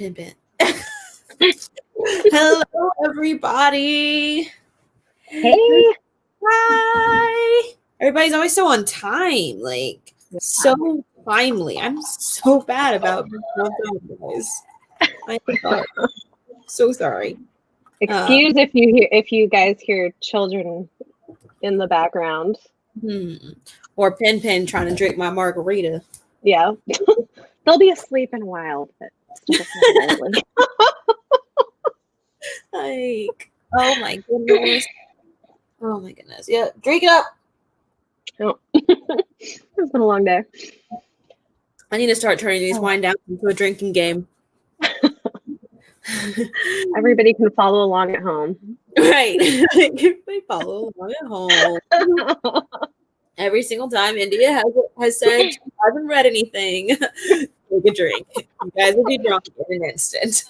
Pin Pin. Hello, everybody. Hey. Hi. Everybody's always so on time, like so timely. I'm so bad about being on time, guys. I'm so sorry. Excuse if you guys hear children in the background. Or Pin Pin trying to drink my margarita. Yeah. They'll be asleep in a while, but like, oh my goodness. Oh my goodness. Yeah, drink it up. Oh. It's been a long day. I need to start turning these wind downs into a drinking game. Everybody can follow along at home. Right. Everybody follow along at home. Every single time India has said she hasn't read anything, take a drink. You guys will be drunk in an instant.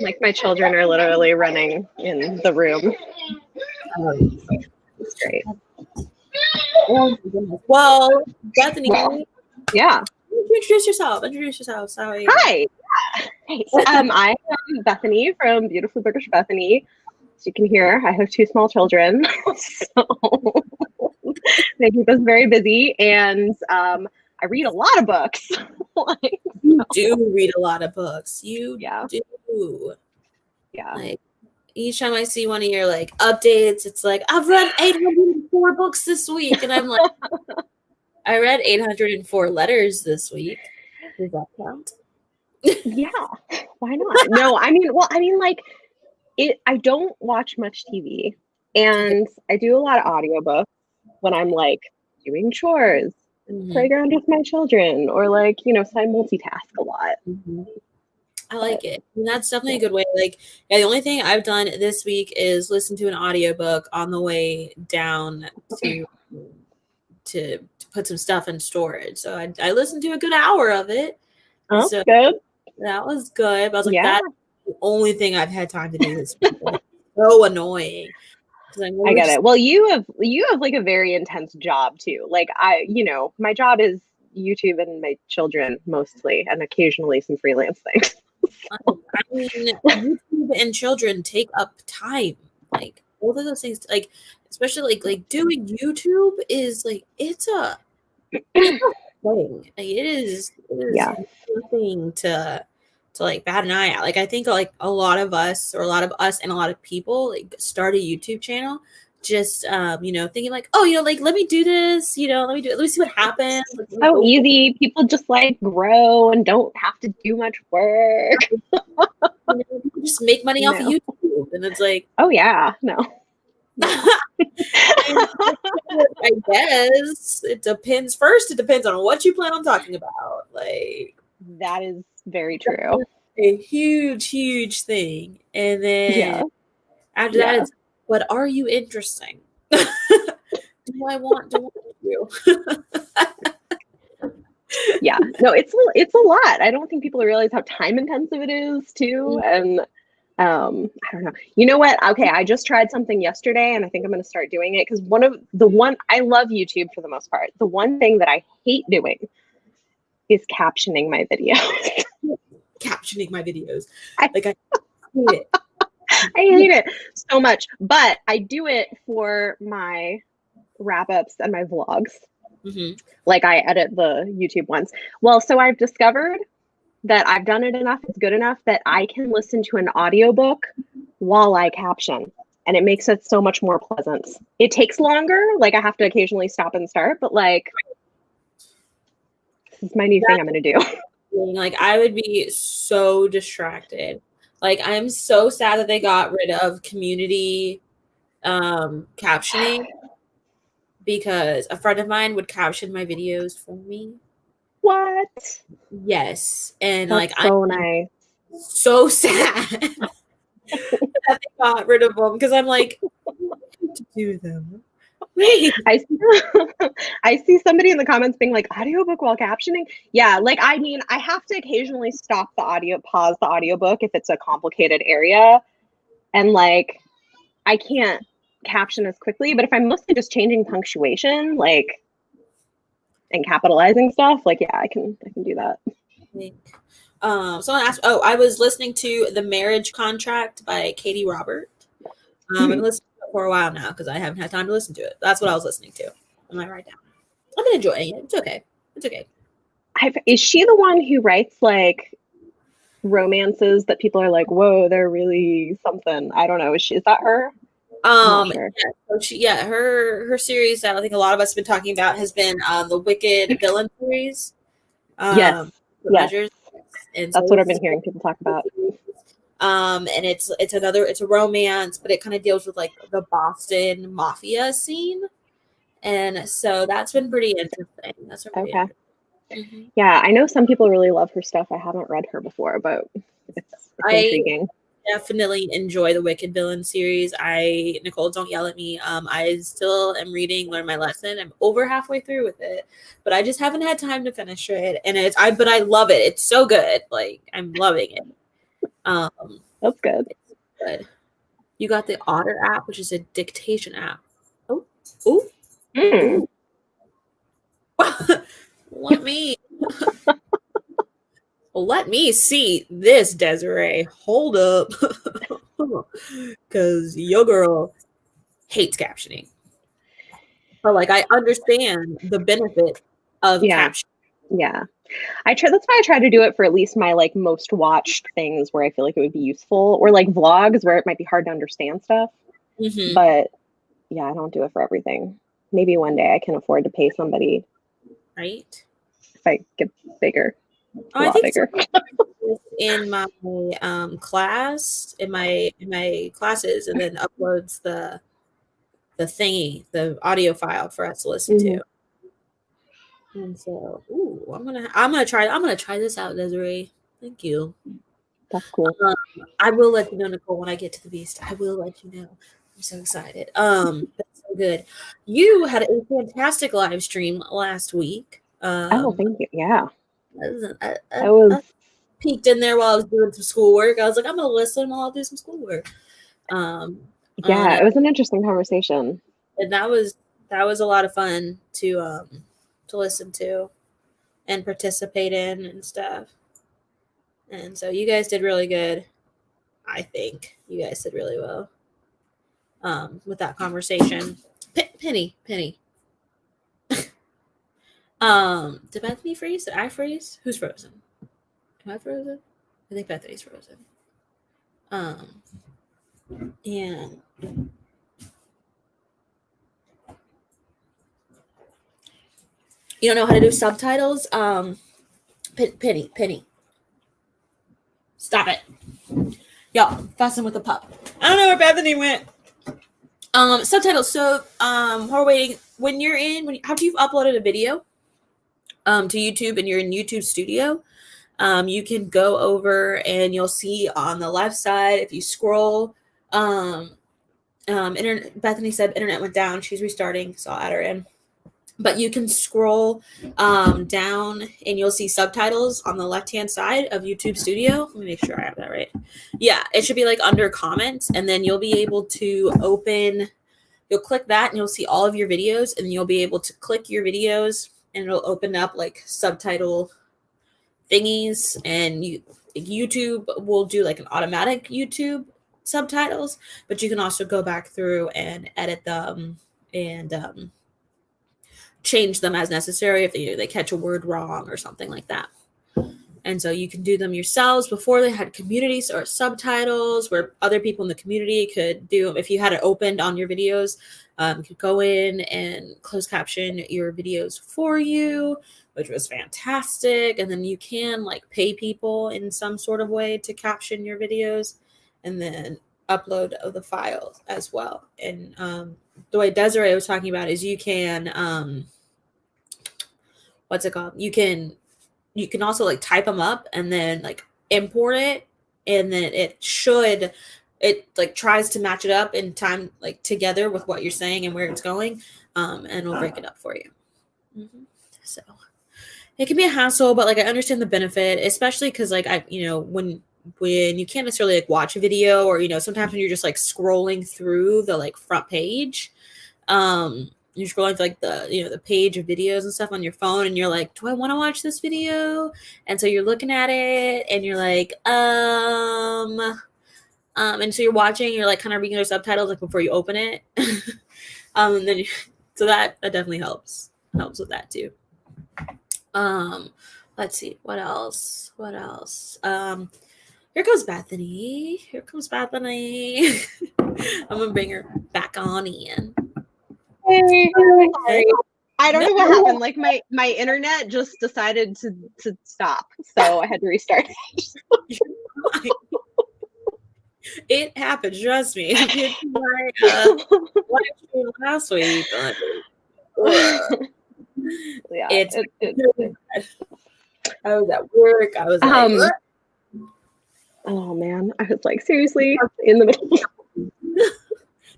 Like my children are literally running in the room. It's great. Well, Bethany. Yeah. Introduce yourself. Sorry. Hi. Hey. I am Bethany from Beautiful Bookish Bethany. As you can hear, I have 2 small children, so they keep us very busy, and I read a lot of books. You do read a lot of books. You do. Yeah. Like each time I see one of your like updates, it's like I've read 804 books this week, and I'm like, I read 804 letters this week. Does that count? Yeah. Why not? No, I mean, like. I don't watch much TV, and I do a lot of audiobooks when I'm like doing chores, playground with my children, or like, so I multitask a lot. I like it. And that's definitely a good way. Like, the only thing I've done this week is listen to an audiobook on the way down to put some stuff in storage. So I listened to a good hour of it. Oh, so good. That was good. But I was like, that's the only thing I've had time to do this week. So annoying. I get it. Well, you have like a very intense job too. Like my job is YouTube and my children mostly, and occasionally some freelance things. I mean, YouTube and children take up time. Like both of those things, like especially like doing YouTube is like it's a thing. Like, it is nothing to like bat an eye at. Like I think like a lot of us and a lot of people like start a YouTube channel just thinking like, oh, like let me do this, let me see what happens. Like, so easy. People just like grow and don't have to do much work. Just make money off of YouTube, and it's like, oh yeah, no. I guess it depends. First, it depends on what you plan on talking about. Like that is very true. A huge thing, and then after that, it's what are you interesting? Do I want to you? Yeah, no, it's a lot. I don't think people realize how time intensive it is too, and I don't know. You know what? Okay, I just tried something yesterday, and I think I'm going to start doing it because I love YouTube for the most part. The one thing that I hate doing is captioning my videos. Captioning my videos, I hate it. I hate it so much, but I do it for my wrap-ups and my vlogs. Like I edit the YouTube ones. Well, so I've discovered that I've done it enough, it's good enough that I can listen to an audiobook while I caption, and it makes it so much more pleasant. It takes longer, like I have to occasionally stop and start, but like this is my new thing I'm going to do. Like I would be so distracted. Like I'm so sad that they got rid of community captioning, because a friend of mine would caption my videos for me. What? Yes. And that's like so nice. So sad that they got rid of them, because I'm like, to do them. I see somebody in the comments being like, audiobook while captioning. Yeah, like I mean, I have to occasionally pause the audiobook if it's a complicated area. And like I can't caption as quickly, but if I'm mostly just changing punctuation, like and capitalizing stuff, like, yeah, I can do that. Someone asked, I was listening to The Marriage Contract by Katie Robert. I've been listening to it for a while now because I haven't had time to listen to it. That's what I was listening to. Am I right now? I've been enjoying it. It's okay. It's okay. Is she the one who writes like romances that people are like, whoa, they're really something? I don't know. Is that her? Sure. Yeah, so her series that I think a lot of us have been talking about has been the Wicked Villain series. Yes. Measures. And that's what I've been hearing people talk about. And it's a romance, but it kind of deals with like the Boston mafia scene. And so that's been pretty interesting. That's pretty okay. Interesting. Yeah, I know some people really love her stuff. I haven't read her before, but it's intriguing. Definitely enjoy the Wicked Villain series. Nicole, don't yell at me. I still am reading Learn My Lesson. I'm over halfway through with it, but I just haven't had time to finish it. And but I love it. It's so good. Like, I'm loving it. That's good. It's good. You got the Otter app, which is a dictation app. Oh. Let me see this, Desiree. Hold up. Because your girl hates captioning. But like, I understand the benefit of captioning. Yeah. That's why I try to do it for at least my like most watched things where I feel like it would be useful, or like vlogs where it might be hard to understand stuff. But yeah, I don't do it for everything. Maybe one day I can afford to pay somebody. Right. If I get bigger. A lot bigger. In my class, in my classes, and then uploads the thingy, the audio file for us to listen to. And so, I'm gonna try this out, Desiree. Thank you. That's cool. I will let you know, Nicole, when I get to the Beast. I will let you know. I'm so excited. That's so good. You had a fantastic live stream last week. Thank you. Yeah. I was peeked in there while I was doing some schoolwork. I was like, I'm gonna listen while I'll do some schoolwork. It was an interesting conversation. And that was a lot of fun to listen to and participate in and stuff. And so you guys did really good. I think you guys did really well with that conversation. Penny. Did Bethany freeze? Did I freeze? Who's frozen? Am I frozen? I think Bethany's frozen. And you don't know how to do subtitles? Penny. Stop it. Y'all, fussing with the pup. I don't know where Bethany went. Subtitles. So, we're waiting. After you've uploaded a video to YouTube and you're in YouTube Studio, you can go over and you'll see on the left side, if you scroll, Bethany said internet went down. She's restarting, so I'll add her in. But you can scroll down and you'll see subtitles on the left-hand side of YouTube Studio. Let me make sure I have that right. Yeah, it should be like under comments, and then you'll be able to you'll click that and you'll see all of your videos, and you'll be able to click your videos and it'll open up like subtitle thingies, and YouTube will do like an automatic YouTube subtitles, but you can also go back through and edit them and change them as necessary if they catch a word wrong or something like that. And so you can do them yourselves. Before, they had communities or subtitles where other people in the community could do, if you had it opened on your videos, could go in and closed caption your videos for you, which was fantastic. And then you can like pay people in some sort of way to caption your videos and then upload of the files as well. And the way Desiree was talking about is you can what's it called? You can also like type them up and then like import it, and then it like tries to match it up in time, like together with what you're saying and where it's going, and it'll break it up for you. So it can be a hassle, but like I understand the benefit, especially because like when you can't necessarily like watch a video, or sometimes when you're just like scrolling through the like front page, you're scrolling to like the page of videos and stuff on your phone, and you're like, do I want to watch this video? And so you're looking at it and you're like, and so you're watching, you're like kind of reading their subtitles like before you open it. And then so that definitely helps with that too. Let's see, what else? Here comes Bethany. I'm gonna bring her back on in. Hey, sorry. I don't know what happened. Like my internet just decided to stop, so I had to restart. It happened. Trust me. I did my live stream last week. Yeah, it's I was at work. I was like, oh man, I was like, seriously, in the middle.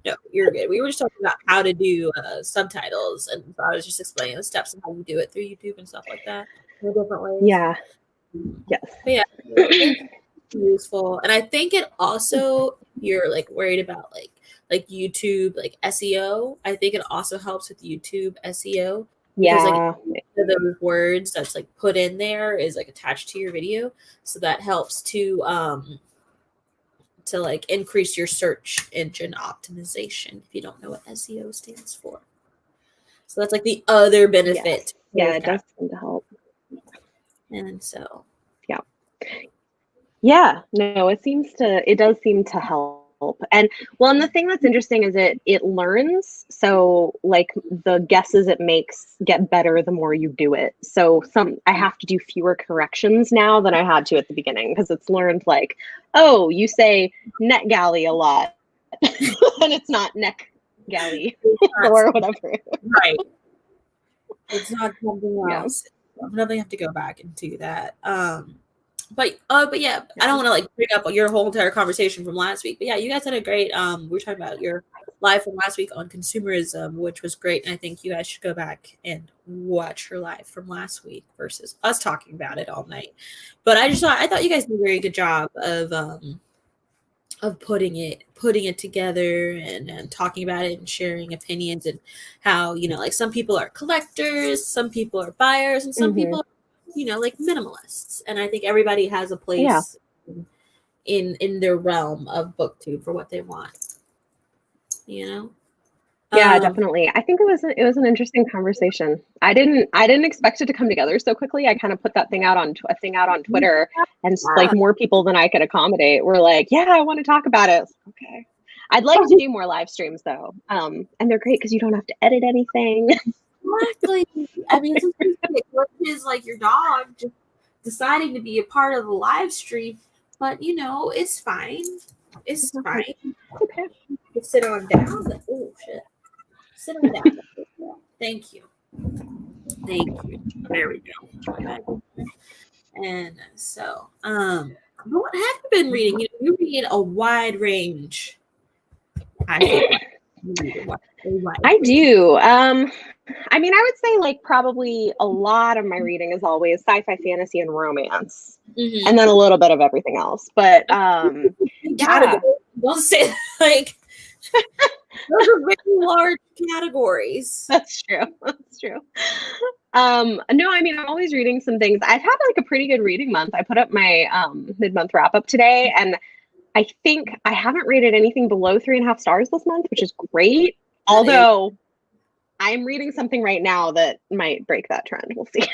No, you're good. We were just talking about how to do subtitles, and I was just explaining the steps and how you do it through YouTube and stuff like that. In different ways. Yeah. Yes. But yeah, it's useful, and I think it also, you're like worried about like YouTube, like SEO. I think it also helps with YouTube SEO. Yeah. Because like those words that's like put in there is like attached to your video, so that helps to like increase your search engine optimization, if you don't know what SEO stands for. So that's like the other benefit. Yes. Yeah, it does seem to help. And so yeah, no, it does seem to help. And well, and the thing that's interesting is it learns. So like the guesses it makes get better the more you do it. So I have to do fewer corrections now than I had to at the beginning, because it's learned like, oh, you say net galley a lot and it's not neck galley or whatever. Right. It's not something else. Yeah. I'll definitely have to go back and do that. But yeah, I don't want to like bring up your whole entire conversation from last week. But yeah, you guys had a great we were talking about your live from last week on consumerism, which was great. And I think you guys should go back and watch your live from last week versus us talking about it all night. But I thought you guys did a very good job of putting it together and talking about it and sharing opinions, and how, like some people are collectors, some people are buyers, and some people like minimalists. And I think everybody has a place in their realm of booktube for what they want. Yeah, definitely. I think it was an interesting conversation. I didn't expect it to come together so quickly. I kind of put that thing out on Twitter, and like more people than I could accommodate were like, "Yeah, I want to talk about it." Okay. I'd like to do more live streams though, and they're great because you don't have to edit anything. Exactly. I mean, it's like your dog just deciding to be a part of the live stream, but it's fine. It's fine. Okay. You sit on down. Oh shit. Sit on down. Thank you. There we go. And so, what have you been reading? You read a wide range. I do. I mean, I would say like probably a lot of my reading is always sci-fi, fantasy, and romance, and then a little bit of everything else. But yeah, don't say like those are very large categories. That's true. No, I mean, I'm always reading some things. I've had like a pretty good reading month. I put up my mid-month wrap-up today, and I think I haven't rated anything below 3.5 stars this month, which is great. Although I'm reading something right now that might break that trend. We'll see.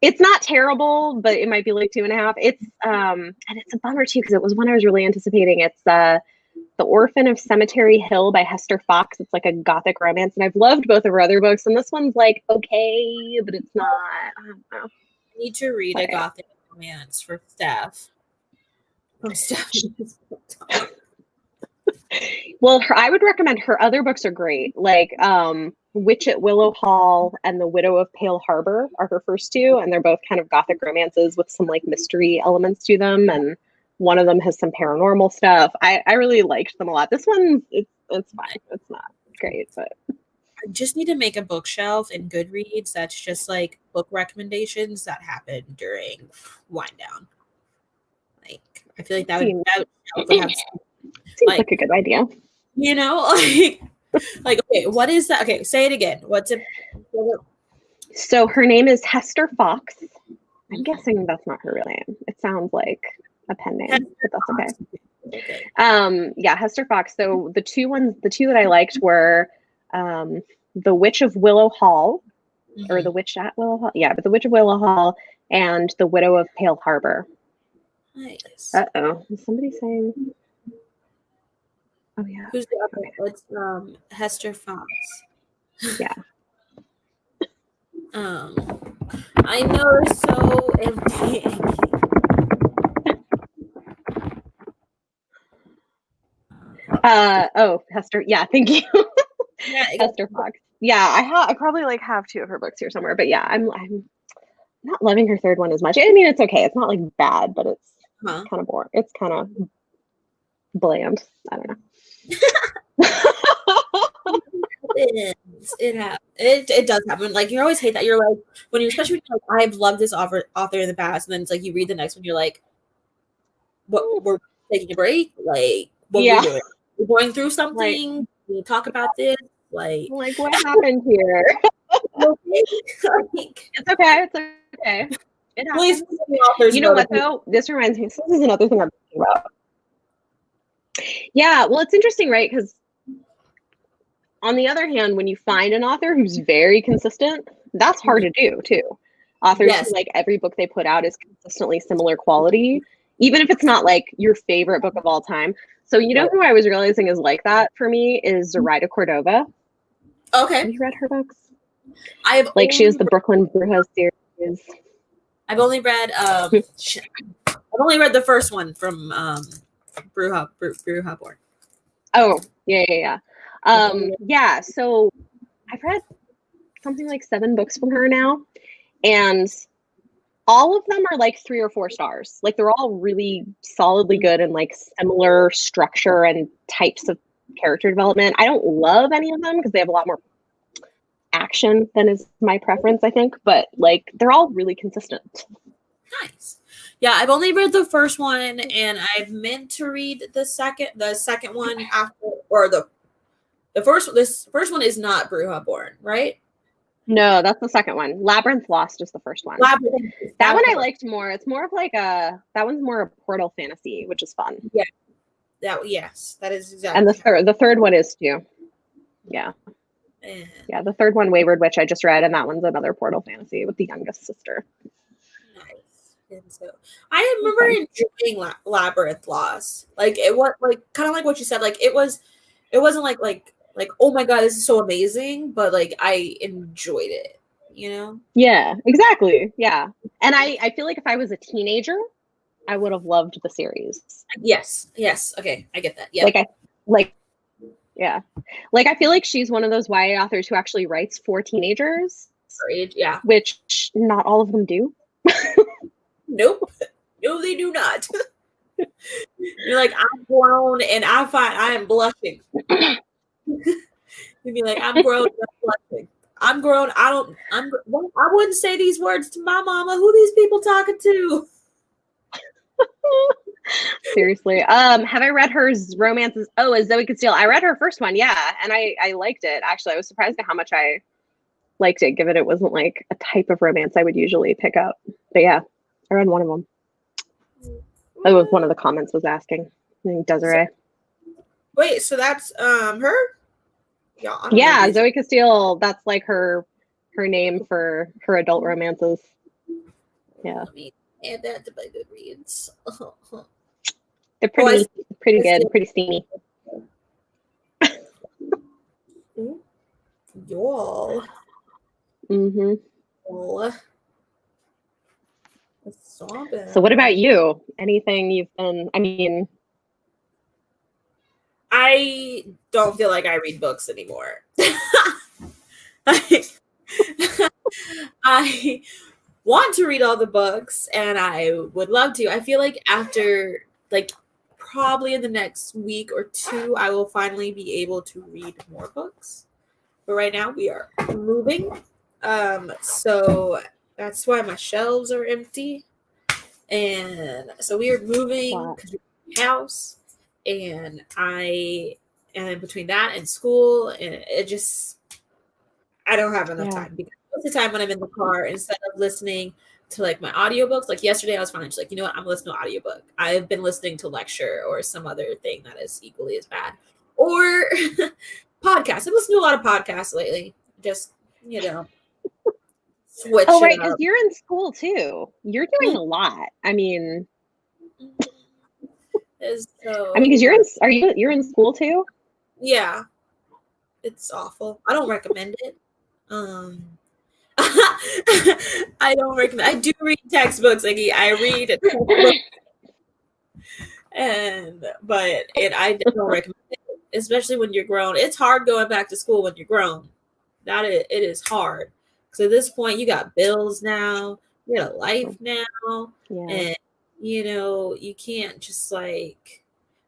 It's not terrible, but it might be like 2.5. It's and it's a bummer too, because it was one I was really anticipating. It's The Orphan of Cemetery Hill by Hester Fox. It's like a gothic romance, and I've loved both of her other books, and this one's like okay, but it's not. I don't know. I need to read a gothic romance for Steph. Well, I would recommend her other books are great. Like Witch at Willow Hall and The Widow of Pale Harbor are her first two, and they're both kind of gothic romances with some like mystery elements to them, and one of them has some paranormal stuff. I really liked them a lot. This one, it's fine. It's not great, but I just need to make a bookshelf in Goodreads that's just like book recommendations that happen during wind down. Like, I feel like that would have seems like a good idea. Like Like, okay, what is that? Okay, say it again. What's it? So her name is Hester Fox. I'm guessing that's not her real name. It sounds like a pen name, but that's okay. Yeah, Hester Fox. So the two that I liked were The Witch of Willow Hall, or The Witch at Willow Hall. Yeah, but The Witch of Willow Hall and The Widow of Pale Harbor. Nice. Uh-oh. Is somebody saying? Oh yeah. Who's the other? Okay. It's Hester Fox. Yeah. I know it's so empty. Oh, Hester. Yeah, thank you. Yeah, Hester Fox. Yeah, I probably like have 2 of her books here somewhere, but yeah, I'm not loving her third one as much. I mean, it's okay. It's not like bad, but it's kind of boring. It's kind of bland. I don't know. It does happen. Like, you always hate that. You're like, when you, especially when you're like, I've loved this author in the past, and then it's like you read the next one, you're like, what, we're taking a break? Like, what we're doing? We're going through something. Like, we talk about this. Like what happened here? It's okay. It's okay. It happens. You know what though? This reminds me. This is another thing I'm thinking about. Yeah, well, it's interesting, right? Because on the other hand, when you find an author who's very consistent, that's hard to do too. Authors who, like, every book they put out is consistently similar quality, even if it's not like your favorite book of all time. So you know who I was realizing is like that for me is Zoraida Cordova. Okay. Have you read her books? I have. Like, she has the Brooklyn Brujas series. I've only read I've only read the first one from Bruja Born. Oh, yeah. Yeah, so I've read something like 7 books from her now, and all of them are like 3 or 4 stars. Like, they're all really solidly good and like similar structure and types of character development. I don't love any of them because they have a lot more action than is my preference, I think, but like, they're all really consistent. Nice. Yeah, I've only read the first one, and I've meant to read the second one after, or this first one is not Bruja Born, right? No, that's the second one. Labyrinth Lost is the first one. That one I liked more. It's more of like that one's more a portal fantasy, which is fun. Yeah. That is exactly. And the third one is too. Yeah. Yeah, the third one, Wayward Witch, I just read, and that one's another portal fantasy with the youngest sister. Nice. And so I remember enjoying Labyrinth Lost. Like, it was like kind of like what you said. Like, it wasn't like oh my god, this is so amazing, but like I enjoyed it, you know? Yeah, exactly. Yeah. And I feel like if I was a teenager, I would have loved the series. Yes. Okay, I get that. Yeah. Yeah. Like, I feel like she's one of those YA authors who actually writes for teenagers. Yeah. Which not all of them do. Nope. No, they do not. You're like, I'm grown and I am blushing. You'd be like, I'm grown, I'm grown. I wouldn't say these words to my mama. Who these people talking to? Seriously. Have I read her romances? Oh, as Zoe Could Steal. I read her first one, yeah, and I liked it. Actually, I was surprised at how much I liked it, given it wasn't like a type of romance I would usually pick up. But yeah, I read one of them. That was one of the comments was asking. Desiree. Wait, so that's her? Yeah, Zoe Castile. That's like her name for her adult romances. Yeah. Add that to my Goodreads. They're pretty good, pretty steamy. Y'all. Mm-hmm. So what about you? Anything you've been, I mean, I don't feel like I read books anymore. I want to read all the books, and I would love to. I feel like after, like, probably in the next week or 2, I will finally be able to read more books. But right now we are moving. So that's why my shelves are empty. And so we are moving to a house, and I And then between that and school, and it just, I don't have enough time, because most of the time when I'm in the car, instead of listening to like my audiobooks, like yesterday I was finally just like, you know what, I'm listening to an audiobook. I've been listening to lecture or some other thing that is equally as bad. Or podcasts. I've listened to a lot of podcasts lately. Just, you know, switch Oh, it right, because up. you're in school too. You're doing a lot. I mean, because you're in school too? Yeah. It's awful. I don't recommend it. I don't recommend. I do read textbooks. Like I read a textbook, I don't recommend it, especially when you're grown. It's hard going back to school when you're grown. It is hard, because at this point you got bills now, you got a life now, and you can't just like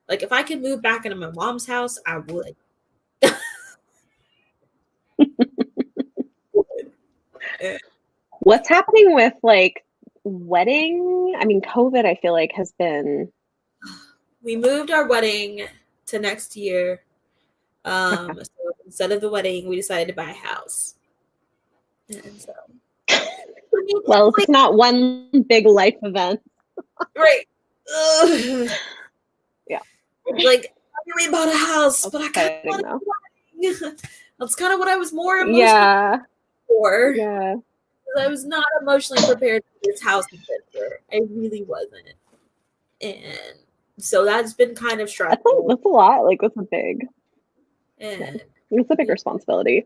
if I could move back into my mom's house, I would. What's happening with like wedding? I mean, COVID, I feel like has been. We moved our wedding to next year. So instead of the wedding, we decided to buy a house. And so, well, it's not one big life event. Right. Yeah. Like, I really bought a house, but I kind of want a wedding. That's kind of what I was more emotional for. Yeah. I was not emotionally prepared for this house adventure. I really wasn't. And so that's been kind of stressful. That's a lot. Like, that's a big. And it's a big responsibility.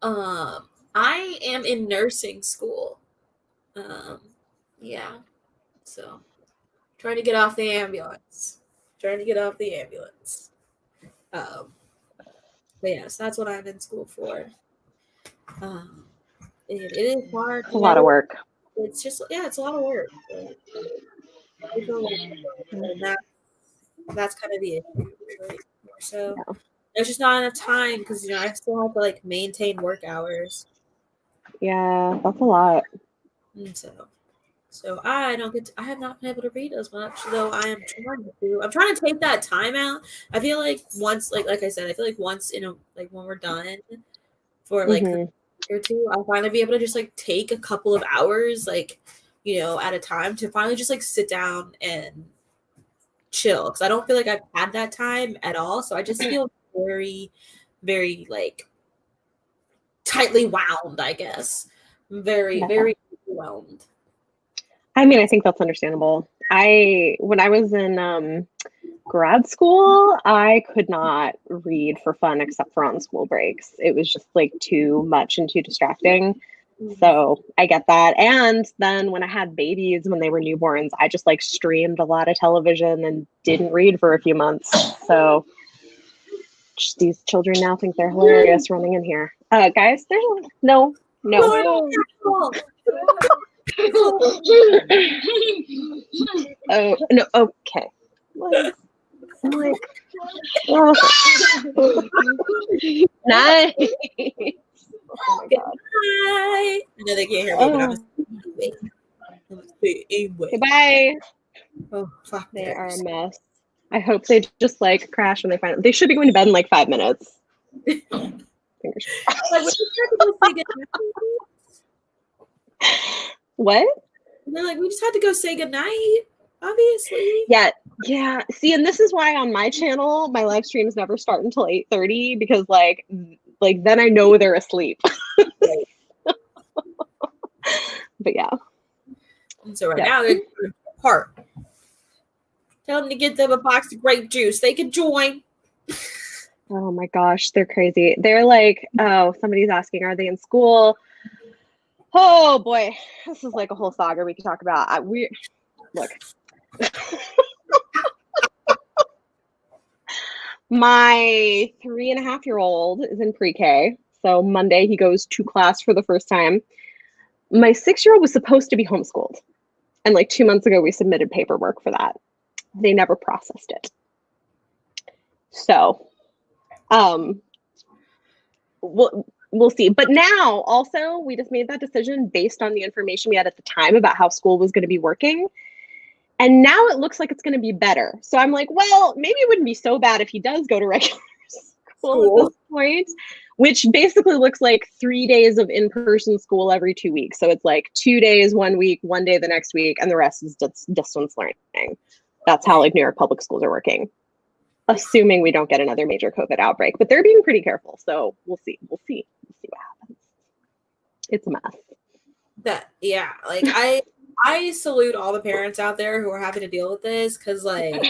I am in nursing school. Yeah. So trying to get off the ambulance. But yes, that's what I'm in school for. It is hard. It's a lot of work. It's just, it's a lot of work. That's kind of the issue, right? So there's just not enough time, because I still have to like maintain work hours. Yeah, that's a lot. And so I have not been able to read as much, though I am trying to. I'm trying to take that time out. I feel like once, like I said, I feel like once when we're done for like a week or two, I'll finally be able to just like take a couple of hours, like, at a time, to finally just like sit down and chill, because I don't feel like I've had that time at all. So I just feel very, very like tightly wound, I guess. Very, very wound. I mean, I think that's understandable. When I was in grad school, I could not read for fun except for on school breaks. It was just like too much and too distracting. So I get that. And then when I had babies, when they were newborns, I just like streamed a lot of television and didn't read for a few months. So just these children now think they're hilarious running in here. Guys, there's no. Oh, no, okay. I'm like, oh. Nice. Oh my God. Bye. I know they can't hear me, but I'm gonna say anyway. Goodbye. Oh, fuck. They are a mess. I hope they just like crash when they find it. They should be going to bed in like 5 minutes. What? And they're like, we just had to go say goodnight, obviously. Yeah. See, and this is why on my channel, my live streams never start until 8:30, because like then I know they're asleep. But yeah. And so now they're apart. Tell them to get them a box of grape juice. They can join. Oh my gosh, they're crazy. They're like, oh, somebody's asking, are they in school? Oh boy, this is like a whole saga we could talk about. Look. My 3.5-year-old is in pre-K. So Monday he goes to class for the first time. My 6-year-old was supposed to be homeschooled. And like 2 months ago, we submitted paperwork for that. They never processed it. So, we'll see. But now also we just made that decision based on the information we had at the time about how school was going to be working. And now it looks like it's going to be better. So I'm like, well, maybe it wouldn't be so bad if he does go to regular school at this point, which basically looks like 3 days of in-person school every 2 weeks. So it's like 2 days 1 week, 1 day the next week, and the rest is distance learning. That's how like New York public schools are working, assuming we don't get another major COVID outbreak. But they're being pretty careful, so we'll see. We'll see what happens. It's a mess. Like I salute all the parents out there who are having to deal with this, because like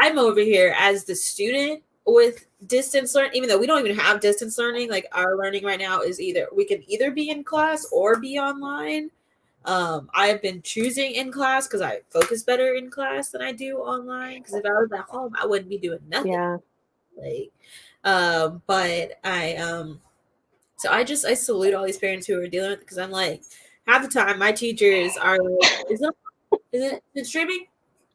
I'm over here as the student with distance learning, even though we don't even have distance learning. Like our learning right now is we can either be in class or be online. I have been choosing in class because I focus better in class than I do online. Because if I was at home, I wouldn't be doing nothing. Yeah. Like, but so I salute all these parents who are dealing with it, because I'm like, half the time my teachers are like, is it streaming?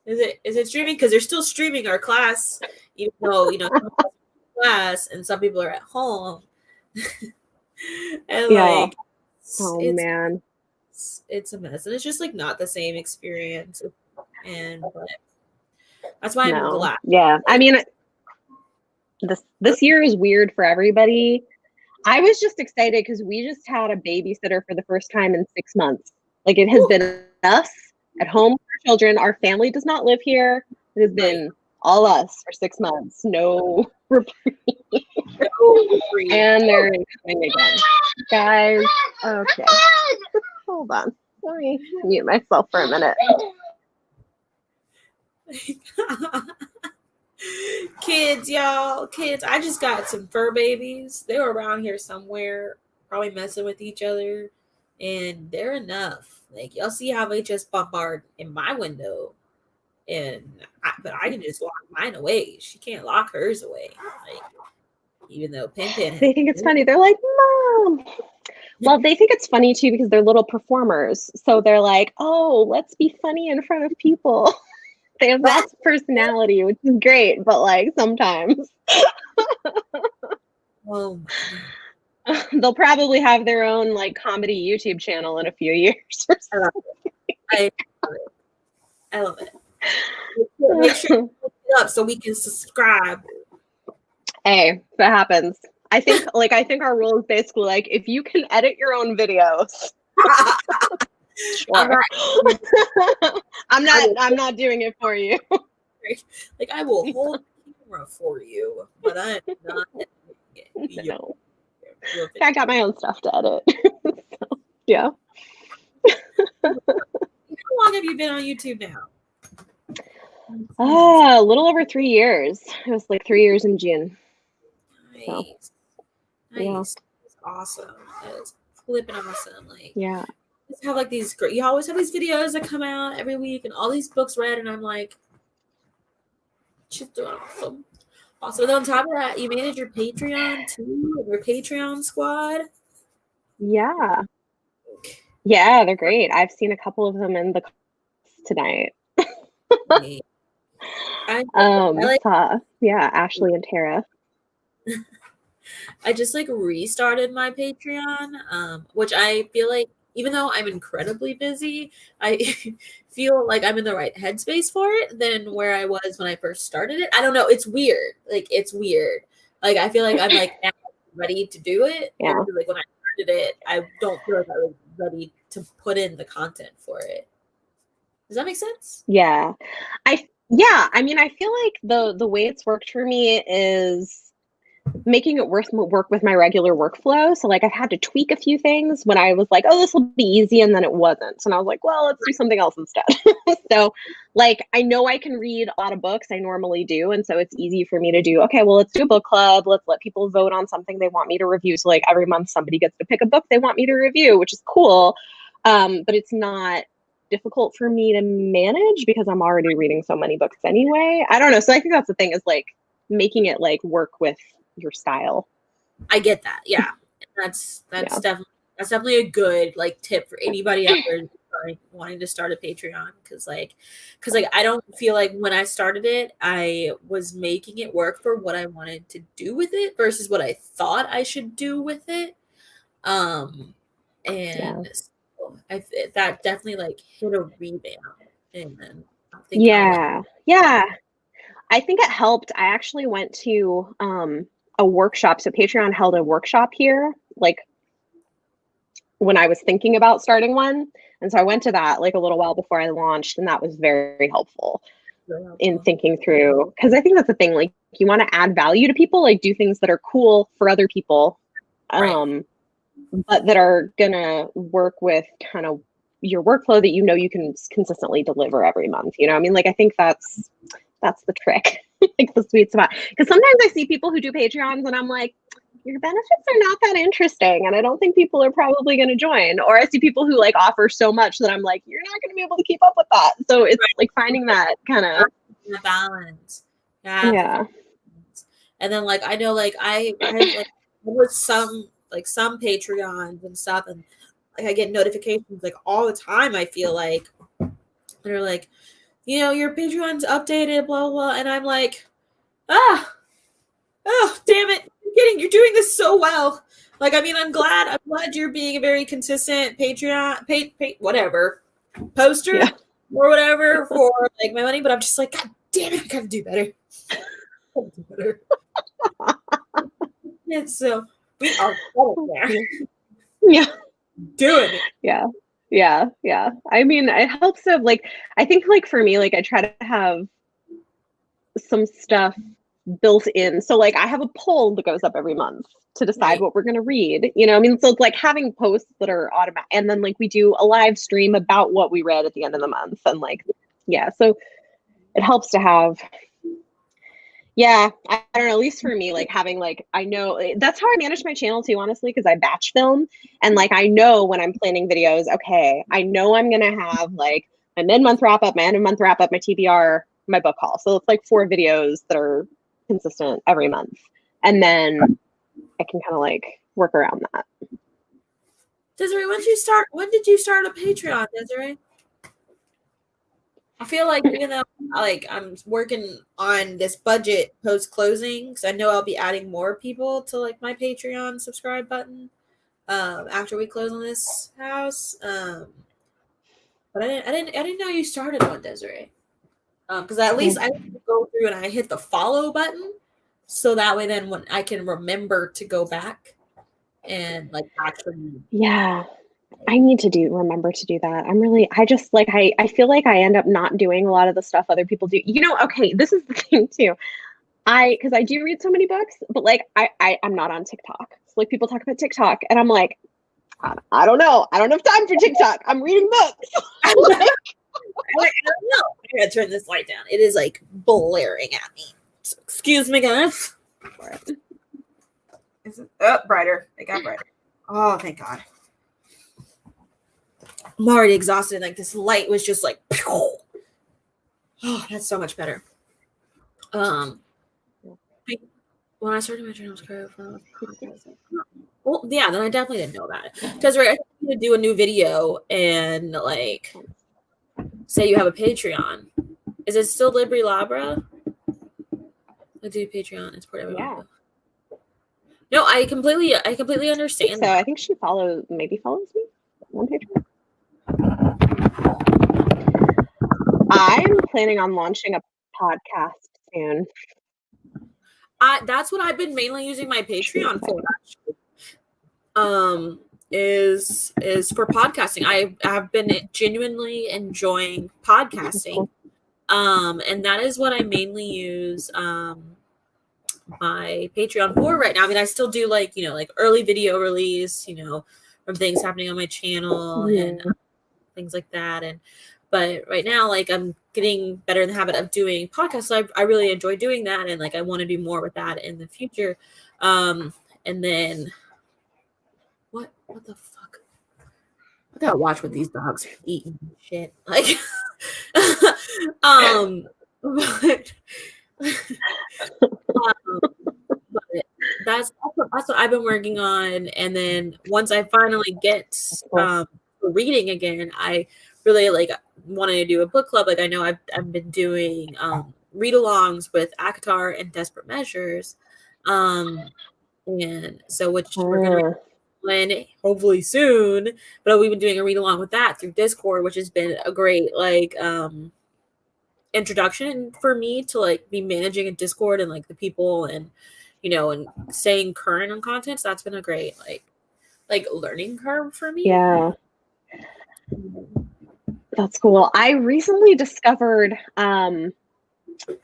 Is it streaming? Because they're still streaming our class, even though class and some people are at home. And like, man, it's a mess, and it's just like not the same experience. And but that's why I'm glad. Yeah, I mean, this year is weird for everybody. I was just excited because we just had a babysitter for the first time in 6 months. Like, it has been us at home with our children. Our family does not live here. It has been all us for 6 months. No reprieve. And they're coming again. Guys, okay. Hold on. Let me mute myself for a minute. Kids, y'all. Kids, I just got some fur babies. They were around here somewhere, probably messing with each other, and they're enough. Like, y'all see how they just bombard in my window, but I can just lock mine away. She can't lock hers away. Like, even though Pin they think it's funny. They're like, Mom. Well, they think it's funny too because they're little performers. So they're like, oh, let's be funny in front of people. They have lots of personality, which is great, but like sometimes they'll probably have their own like comedy YouTube channel in a few years or something. I love it. Make sure you look it up so we can subscribe. Hey, if it happens. I think our rule is basically like, if you can edit your own videos. Sure. I'm not doing it for you. Like, I will hold the camera for you, but I'm not editing it. No. I got my own stuff to edit. So, yeah. How long have you been on YouTube now? A little over 3 years. It was like 3 years in June. Nice. So, yeah. That's awesome. That is flipping awesome. Like, yeah. Have like these great, you always have these videos that come out every week and all these books read, and I'm like, she's doing awesome. Also, on top of that, you manage your Patreon too, your Patreon squad. Yeah, they're great. I've seen a couple of them in the tonight. I like Ashley and Tara. I just like restarted my Patreon, which I feel like, even though I'm incredibly busy, I feel like I'm in the right headspace for it than where I was when I first started it. I don't know. It's weird. Like, it's weird. Like, I feel like I'm like now ready to do it. Yeah. Like, when I started it, I don't feel like I was ready to put in the content for it. Does that make sense? Yeah. I mean, I feel like the way it's worked for me is making it work with my regular workflow. So like, I've had to tweak a few things when I was like, oh, this will be easy, and then it wasn't. So I was like, well, let's do something else instead. So like, I know I can read a lot of books. I normally do. And so it's easy for me to do, okay, well, let's do a book club. Let's let people vote on something they want me to review. So like, every month somebody gets to pick a book they want me to review, which is cool. But it's not difficult for me to manage because I'm already reading so many books anyway. I don't know. So I think that's the thing, is like making it like work with your style. I get that. Yeah. That's definitely a good like tip for anybody out there wanting to start a Patreon, because I don't feel like when I started it, I was making it work for what I wanted to do with it versus what I thought I should do with it. And so that definitely like hit a revamp, and then Yeah. Yeah. I think it helped. I actually went to a workshop. So Patreon held a workshop here, like when I was thinking about starting one. And so I went to that like a little while before I launched, and that was very helpful in thinking through. Because I think that's the thing, like you want to add value to people, like do things that are cool for other people, but that are gonna work with kind of your workflow that you know you can consistently deliver every month. You know, I mean, like I think that's the trick, like the sweet spot. Because sometimes I see people who do Patreons and I'm like, your benefits are not that interesting, and I don't think people are probably going to join. Or I see people who like offer so much that I'm like, you're not going to be able to keep up with that. So it's like finding that kind of balance. Yeah. And then like I know like I have like with some Patreons and stuff, and like I get notifications like all the time. I feel like they're like, you know, your Patreon's updated, blah blah, and I'm like, oh damn it, you're doing this so well. Like, I mean, I'm glad you're being a very consistent Patreon whatever poster or whatever for like my money, but I'm just like, God damn it, I gotta do better. And so we are there. Yeah. Doing it. Yeah. Yeah. Yeah. I mean, it helps to like, I think like for me, like I try to have some stuff built in. So like I have a poll that goes up every month to decide what we're going to read. You know, I mean, so it's like having posts that are automatic, and then like we do a live stream about what we read at the end of the month. And like, yeah, so it helps to have, I don't know, at least for me, like having like, I know that's how I manage my channel too, honestly, because I batch film. And like, I know when I'm planning videos, okay, I know I'm going to have like my mid-month wrap up, my end of month wrap up, my TBR, my book haul. So it's like 4 videos that are consistent every month. And then I can kind of like work around that. Desiree, when did you start a Patreon, Desiree? I feel like even though like I'm working on this budget post closing, because I know I'll be adding more people to like my Patreon subscribe button after we close on this house. But I didn't know you started one, Desiree. Because at least I go through and I hit the follow button, so that way then when I can remember to go back and like actually. Yeah. I need to remember to do that. I just like, I feel like I end up not doing a lot of the stuff other people do. You know, okay, this is the thing too. Because I do read so many books, but like, I'm not on TikTok. So like people talk about TikTok and I'm like, I don't know. I don't have time for TikTok. I'm reading books. I don't know. I gotta turn this light down. It is like blaring at me. So, excuse me, guys. Is it brighter? It got brighter. Oh, thank God. I'm already exhausted. Like this light was just like, oh, that's so much better. When I started my journals career for well, yeah, then I definitely didn't know about it. Desiree, I need to do a new video and like say you have a Patreon. Is it still Libri Labra? I do Patreon and support everyone. No, I completely understand. So I think she follows me on Patreon. I'm planning on launching a podcast soon. That's what I've been mainly using my Patreon for. Is for podcasting. I have been genuinely enjoying podcasting. And that is what I mainly use my Patreon for right now. I mean, I still do like, you know, like early video release, you know, from things happening on my channel and things like that. But right now, like I'm getting better in the habit of doing podcasts. So I really enjoy doing that. And like, I want to do more with that in the future. And then what the fuck? I gotta watch what these dogs are eating shit. Like, but that's what I've been working on. And then once I finally get reading again, I really like wanted to do a book club. Like I know I've been doing read-alongs with Akatar and Desperate Measures, and so which we're gonna when hopefully soon. But we've been doing a read-along with that through Discord, which has been a great like introduction for me to like be managing a Discord and like the people and and staying current on content. So that's been a great like learning curve for me. Yeah. That's cool. I recently discovered now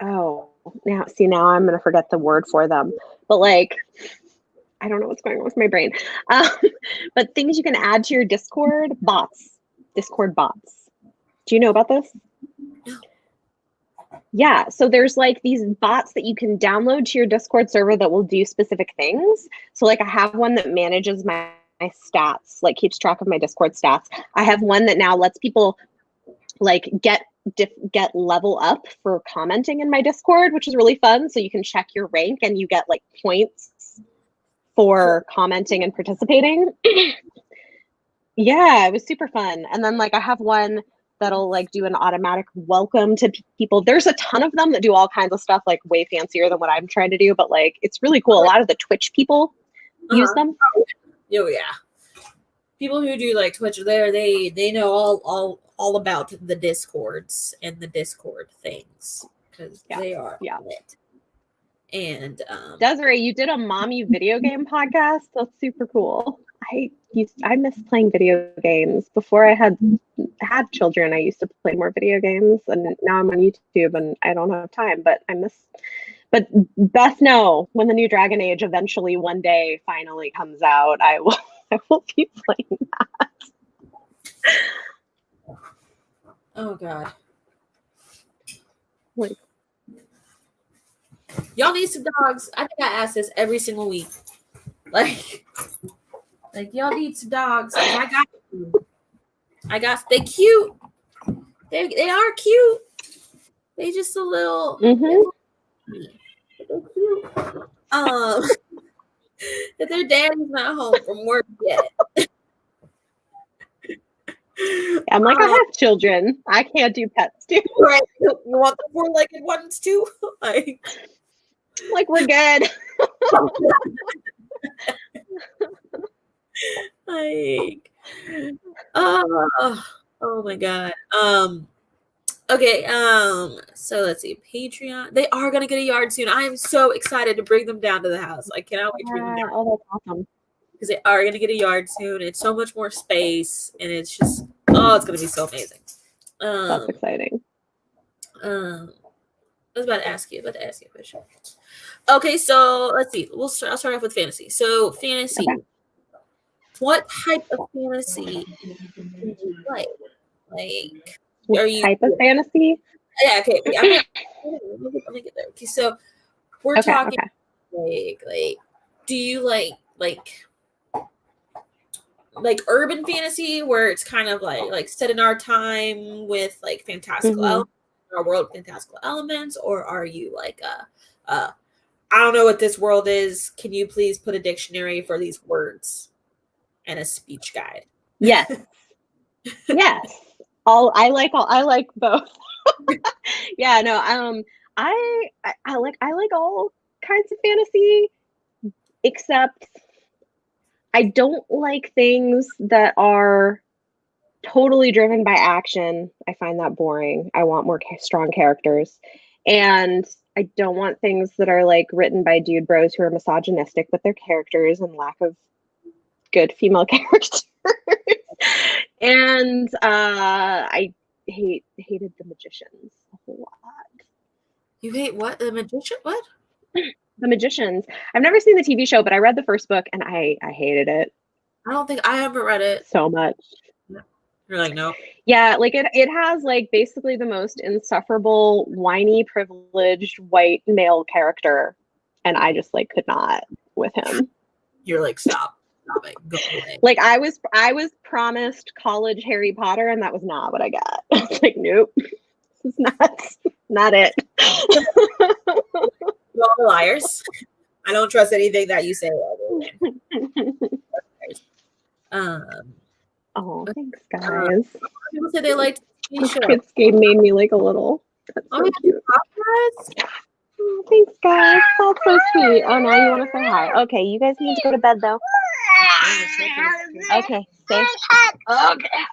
I'm gonna forget the word for them, but like I don't know what's going on with my brain. But things you can add to your Discord bots. Do you know about this? Yeah, so there's like these bots that you can download to your Discord server that will do specific things. So like I have one that manages my stats, like keeps track of my Discord stats. I have one that now lets people like get level up for commenting in my Discord, which is really fun. So you can check your rank and you get like points for commenting and participating. Yeah, it was super fun. And then like I have one that'll like do an automatic welcome to people. There's a ton of them that do all kinds of stuff like way fancier than what I'm trying to do, but like it's really cool. A lot of the Twitch people use them. Oh yeah. People who do like Twitch they know all about the Discords and the Discord things because they are lit. And Desiree, you did a mommy video game podcast. That's super cool. I miss playing video games. Before I had children, I used to play more video games, and now I'm on YouTube and I don't have time, but I miss. But Beth, no, when the new Dragon Age eventually one day finally comes out, I will be playing that. Oh God. Like, y'all need some dogs. I think I ask this every single week. Like y'all need some dogs. I got they cute. They are cute. They just a little they're cute. That their daddy's not home from work yet. I'm like, I have children. I can't do pets too. Right. You want the four-legged ones too? Like we're good. Like, oh my God. Okay. So let's see. Patreon. They are gonna get a yard soon. I am so excited to bring them down to the house. I cannot wait to bring them down. Oh, that's awesome. Because they are gonna get a yard soon. It's so much more space, and it's just it's gonna be so amazing. That's exciting. I was about to ask you a question. Okay, so let's see. I'll start off with fantasy. So fantasy. Okay. What type of fantasy do you play? Like, what type of fantasy? Yeah. Okay. Let me get there. Okay, so we're talking like, do you like urban fantasy where it's kind of like set in our time with like fantastical elements, our world fantastical elements, or are you like I don't know what this world is. Can you please put a dictionary for these words and a speech guide? Yes. Yes. I like both. Yeah, no, I like all kinds of fantasy, except I don't like things that are totally driven by action. I find that boring. I want more strong characters. And I don't want things that are like written by dude bros who are misogynistic with their characters and lack of good female characters. And I hated The Magicians a whole lot. You hate what? The Magician? What? The Magicians. I've never seen the TV show, but I read the first book and I hated it. I don't think I ever read it so much. You're like, no. Yeah, like it has like basically the most insufferable, whiny, privileged white male character, and I just like could not with him. You're like, stop it, go away. Like I was promised college Harry Potter, and that was not what I got. I was like, nope, this is not it. You're all liars. I don't trust anything that you say. Oh, thanks, guys. People say they liked the show. Kids game made me like a little. Oh, thanks, guys. That's so sweet. Oh, now you want to say hi. Okay, you guys need to go to bed, though. Okay, stay. Okay.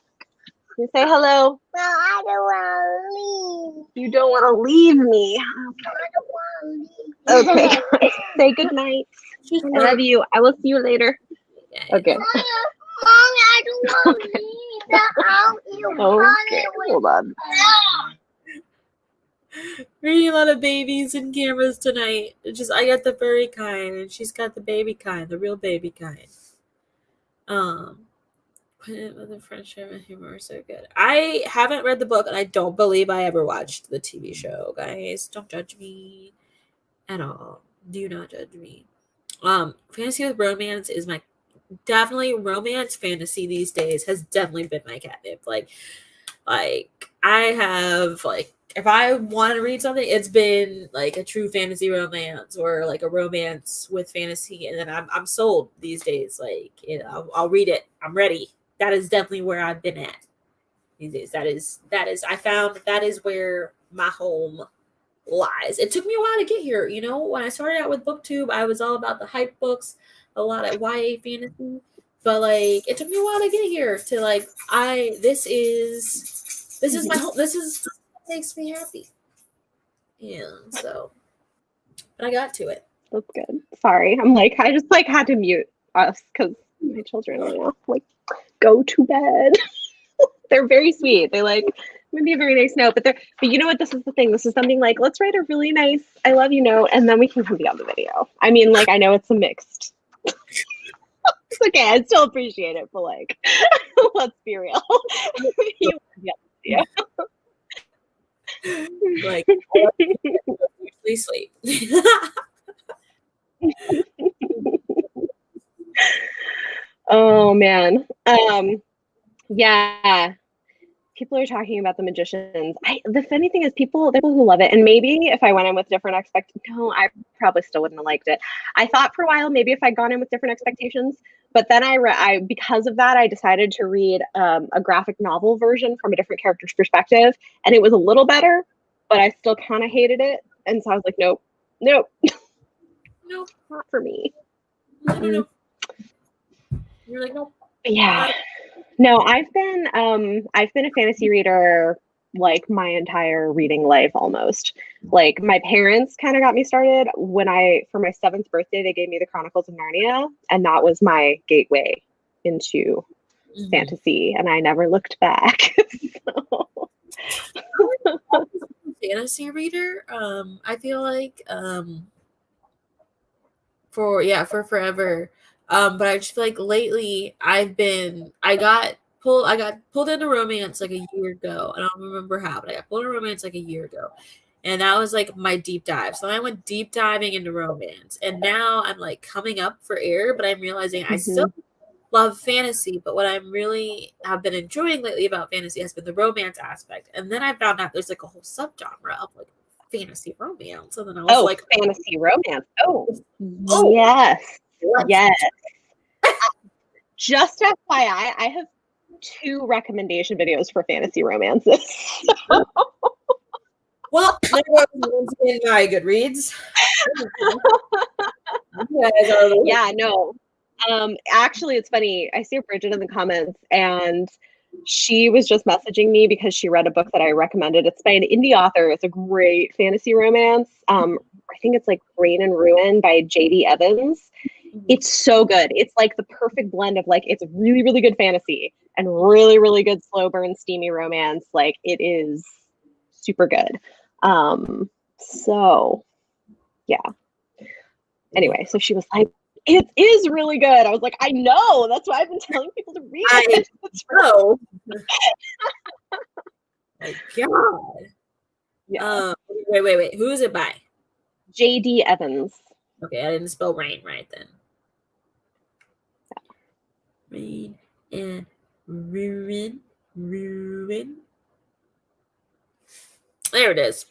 You say hello. Well, I don't want to leave. You don't want to leave me. I don't want to leave. Okay. Say good night. I love you. I will see you later. Okay. Mommy, I don't want to leave. Okay. Hold on. Reading a lot of babies and cameras tonight. I got the furry kind, and she's got the baby kind, the real baby kind. The friendship and humor are so good. I haven't read the book, and I don't believe I ever watched the TV show. Guys, don't judge me at all. Do not judge me. Fantasy with romance is my definitely romance fantasy these days has definitely been my catnip. Like I have if I want to read something, it's been like a true fantasy romance or like a romance with fantasy, and then I'm sold these days. Like I'll read it. I'm ready. That is definitely where I've been at these days. I found that is where my home lies. It took me a while to get here. You know, when I started out with BookTube, I was all about the hype books, a lot of YA fantasy, but like it took me a while to get here to like this is my home. This is what makes me happy. Yeah, so but I got to it. That's good. Sorry, I'm like I just like had to mute us because my children are like go to bed. They're very sweet. They like maybe a very nice note, but you know what? This is the thing. This is something like let's write a really nice "I love you" note, and then we can come on the video. I mean, like I know it's a mixed. It's okay. I still appreciate it, but like, let's be real. Yeah. Like usually sleep. Oh man. Yeah. People are talking about The Magicians. The funny thing is there are people who love it. And maybe if I went in with different expectations, no, I probably still wouldn't have liked it. I thought for a while, maybe if I'd gone in with different expectations, but then because of that, I decided to read a graphic novel version from a different character's perspective. And it was a little better, but I still kind of hated it. And so I was like, nope, Nope. not for me. No. You're like, nope. Yeah. No, I've been a fantasy reader like my entire reading life almost. Like my parents kind of got me started for my 7th birthday, they gave me the Chronicles of Narnia, and that was my gateway into fantasy, and I never looked back. Fantasy reader. I feel like for forever. But I just feel like lately I got pulled into romance like a year ago. I don't remember how, but I got pulled into romance like a year ago. And that was like my deep dive. So I went deep diving into romance. And now I'm like coming up for air, but I'm realizing I still love fantasy. But what I'm really have been enjoying lately about fantasy has been the romance aspect. And then I found out there's like a whole subgenre of like fantasy romance. And then I was like, fantasy romance. Oh. Yes. Yes. Just FYI, I have 2 recommendation videos for fantasy romances. Well, there goes in my Goodreads. Yeah, no. Actually, it's funny. I see Bridget in the comments, and she was just messaging me because she read a book that I recommended. It's by an indie author. It's a great fantasy romance. I think it's like Rain and Ruin by J.D. Evans. It's so good. It's like the perfect blend of like, it's really, really good fantasy and really, really good slow burn, steamy romance. Like it is super good. So yeah. Anyway, so she was like, it is really good. I was like, I know. That's why I've been telling people to read it. know. My God. Yeah. Wait. Who is it by? J.D. Evans. Okay, I didn't spell rain right then. Rain and ruin. There it is.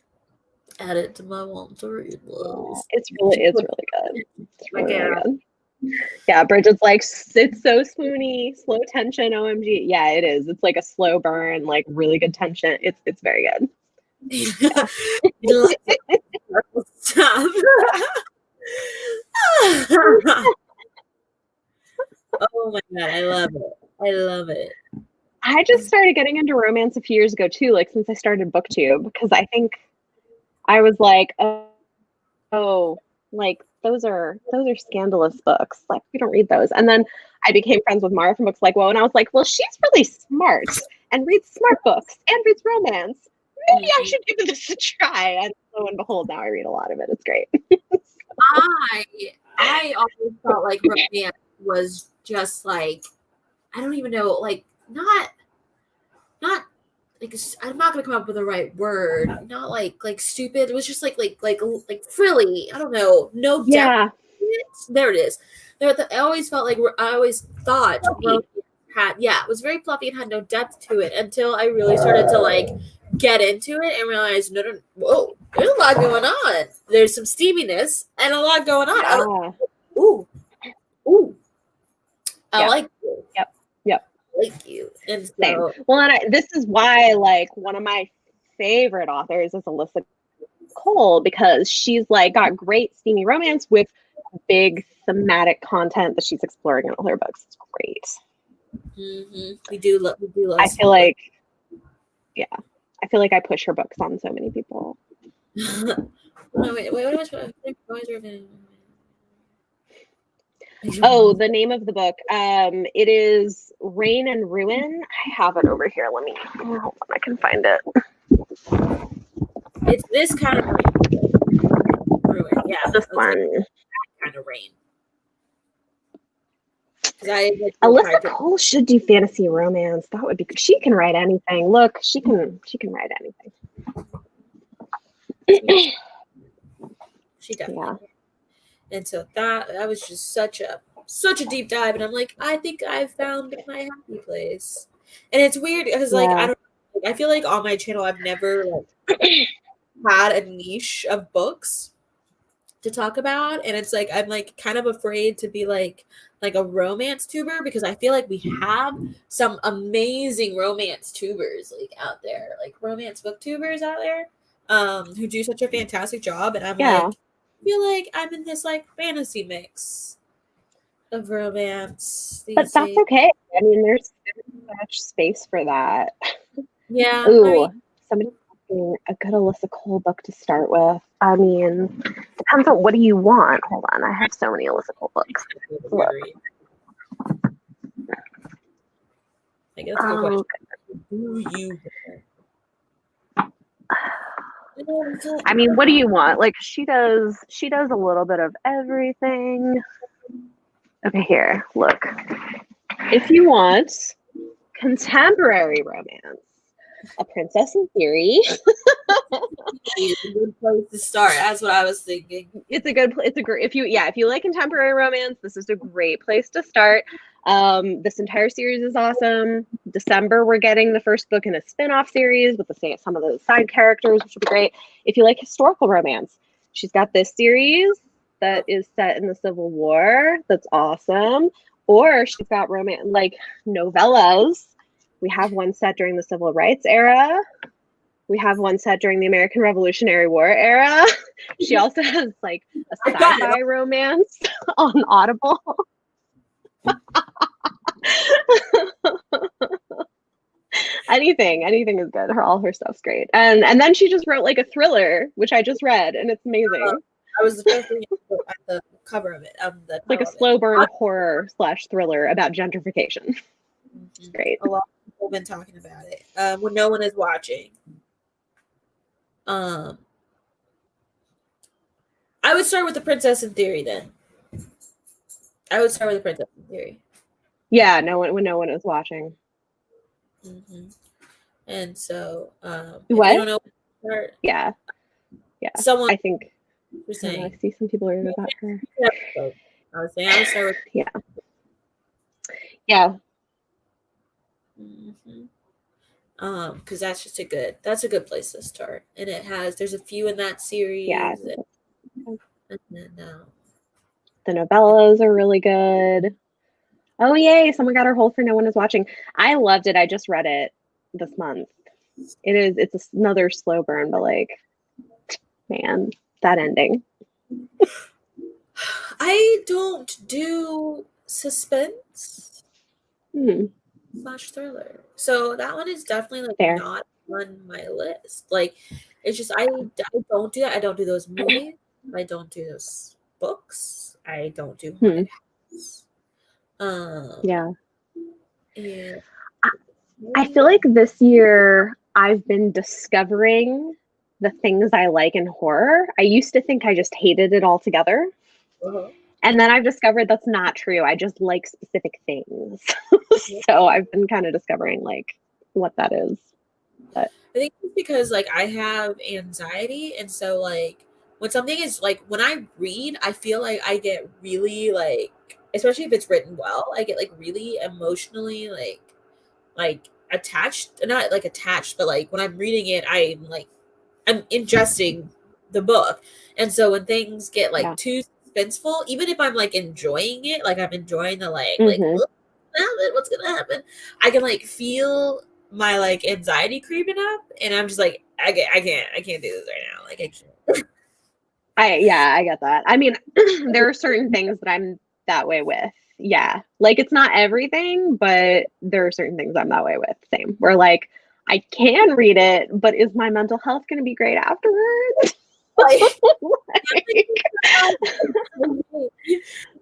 Add it to my want to read list. It's really good. It's really good. Yeah, Bridget's like, it's so swoony, slow tension, OMG. Yeah, it is. It's like a slow burn, like really good tension. It's very good. Stop. Oh my God, I love it. I just started getting into romance a few years ago too, like since I started BookTube, because I think I was like, oh, like those are scandalous books. Like we don't read those. And then I became friends with Mara from Books Like Whoa, and I was like, well, she's really smart and reads smart books and reads romance. Maybe I should give this a try. And lo and behold, now I read a lot of it. It's great. I always felt like romance was just like, I don't even know, like not like, I'm not gonna come up with the right word. Not like stupid. It was just like frilly. I don't know. No depth. Yeah. There it is. I always felt like I always thought romance had it was very fluffy and had no depth to it until I really started to like get into it and realize no, whoa, there's a lot going on. There's some steaminess and a lot going on. Yeah. Ooh. I like you. Yep. Like you. And so, same. Well, and this is why like one of my favorite authors is Alyssa Cole, because she's like got great steamy romance with big thematic content that she's exploring in all her books. It's great. Mm-hmm. We do love. I feel like, I feel like I push her books on so many people. Wait, what was Oh, the name of the book. It is Rain and Ruin. I have it over here. Let me hold on, I can find it. It's this kind of ruin. Yeah, this one. Kind of rain. Alyssa Cole should do fantasy romance. That would be good. She can write anything. Look, she can write anything. She does. Yeah. And so that was just such a deep dive, and I'm like, I think I've found my happy place. And it's weird because like I feel like on my channel I've never like had a niche of books to talk about, and it's like I'm like kind of afraid to be like a romance tuber, because I feel like we have some amazing romance tubers like out there, like romance booktubers out there, who do such a fantastic job, and I'm like, I feel like I'm in this like fantasy mix of romance. But that's okay. I mean, there's so much space for that. Yeah. Ooh, somebody asking a good Alyssa Cole book to start with. I mean, depends on what do you want. Hold on, I have so many Alyssa Cole books. Look. I guess the question, do you? I mean, what do you want? Like she does a little bit of everything. Okay, here, look. If you want contemporary romance, A Princess in Theory. It's a good place to start. That's what I was thinking. It's a great, if you like contemporary romance, this is a great place to start. This entire series is awesome. December, we're getting the first book in a spin-off series with some of the side characters, which would be great. If you like historical romance, she's got this series that is set in the Civil War. That's awesome. Or she's got romance, like novellas. We have one set during the Civil Rights era. We have one set during the American Revolutionary War era. She also has like a sci-fi romance on Audible. Anything is good. All her stuff's great. And then she just wrote like a thriller, which I just read, and it's amazing. I was the first thing at the cover of it. Like a slow burn horror / thriller about gentrification. Mm-hmm. Great. A lot of people have been talking about it when no one is watching. I would start with The Princess in Theory then. Yeah, when no one is watching. Mm-hmm. And so, what? If you don't know where to start, yeah. Someone, I think. I see some people are about her. I was saying I would start with. Yeah. Mm-hmm. Because that's a good place to start, and there's a few in that series. Yeah. And then, the novellas are really good. Oh yay! Someone got her hold for No One Is Watching. I loved it. I just read it this month. It's another slow burn, but like, man, that ending. I don't do suspense. slash thriller. So that one is definitely like Fair. not on my list. Like it's just I don't do that. I don't do those movies. I don't do those books. I don't do haunted house. Yeah. And I feel like this year I've been discovering the things I like in horror. I used to think I just hated it altogether. uh-huh. And then I've discovered that's not true. I just like specific things. So I've been kind of discovering like what that is. But I think it's because like I have anxiety, and so like when something is like when I read, I feel like I get really like, especially if it's written well, I get like really emotionally like attached, not like attached, but like when I'm reading it, I'm ingesting the book. And so when things get like yeah. too suspenseful, even if I'm like enjoying it, like I'm enjoying the Mm-hmm. what's gonna happen, I can like feel my like anxiety creeping up, and I'm just like, I can't do this right now. Like I can't. I get that. I mean, there are certain things that I'm that way with. Yeah. Like it's not everything, but there are certain things I'm that way with. Same. Where like I can read it, but is my mental health going to be great afterwards? Like, Like,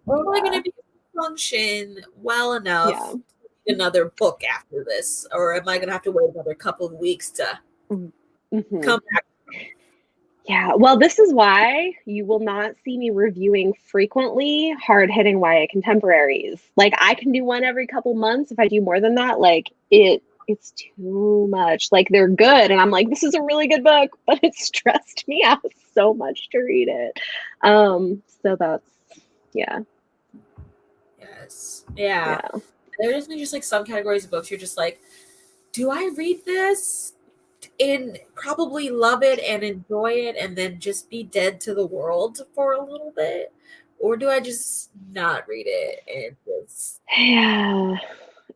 am I yeah. gonna be able to function well enough Yeah. to read another book after this, or am I gonna have to wait another couple of weeks to Mm-hmm. come back? Yeah, well, this is why you will not see me reviewing frequently hard-hitting YA contemporaries. Like I can do one every couple months. If I do more than that, like it's too much. Like they're good and I'm like this is a really good book, but it stressed me out so much to read it. So that's yeah. Yes. Yeah. Yeah. There's just like some categories of books you're just like, do I read this and probably love it and enjoy it and then just be dead to the world for a little bit? Or do I just not read it and just Yeah.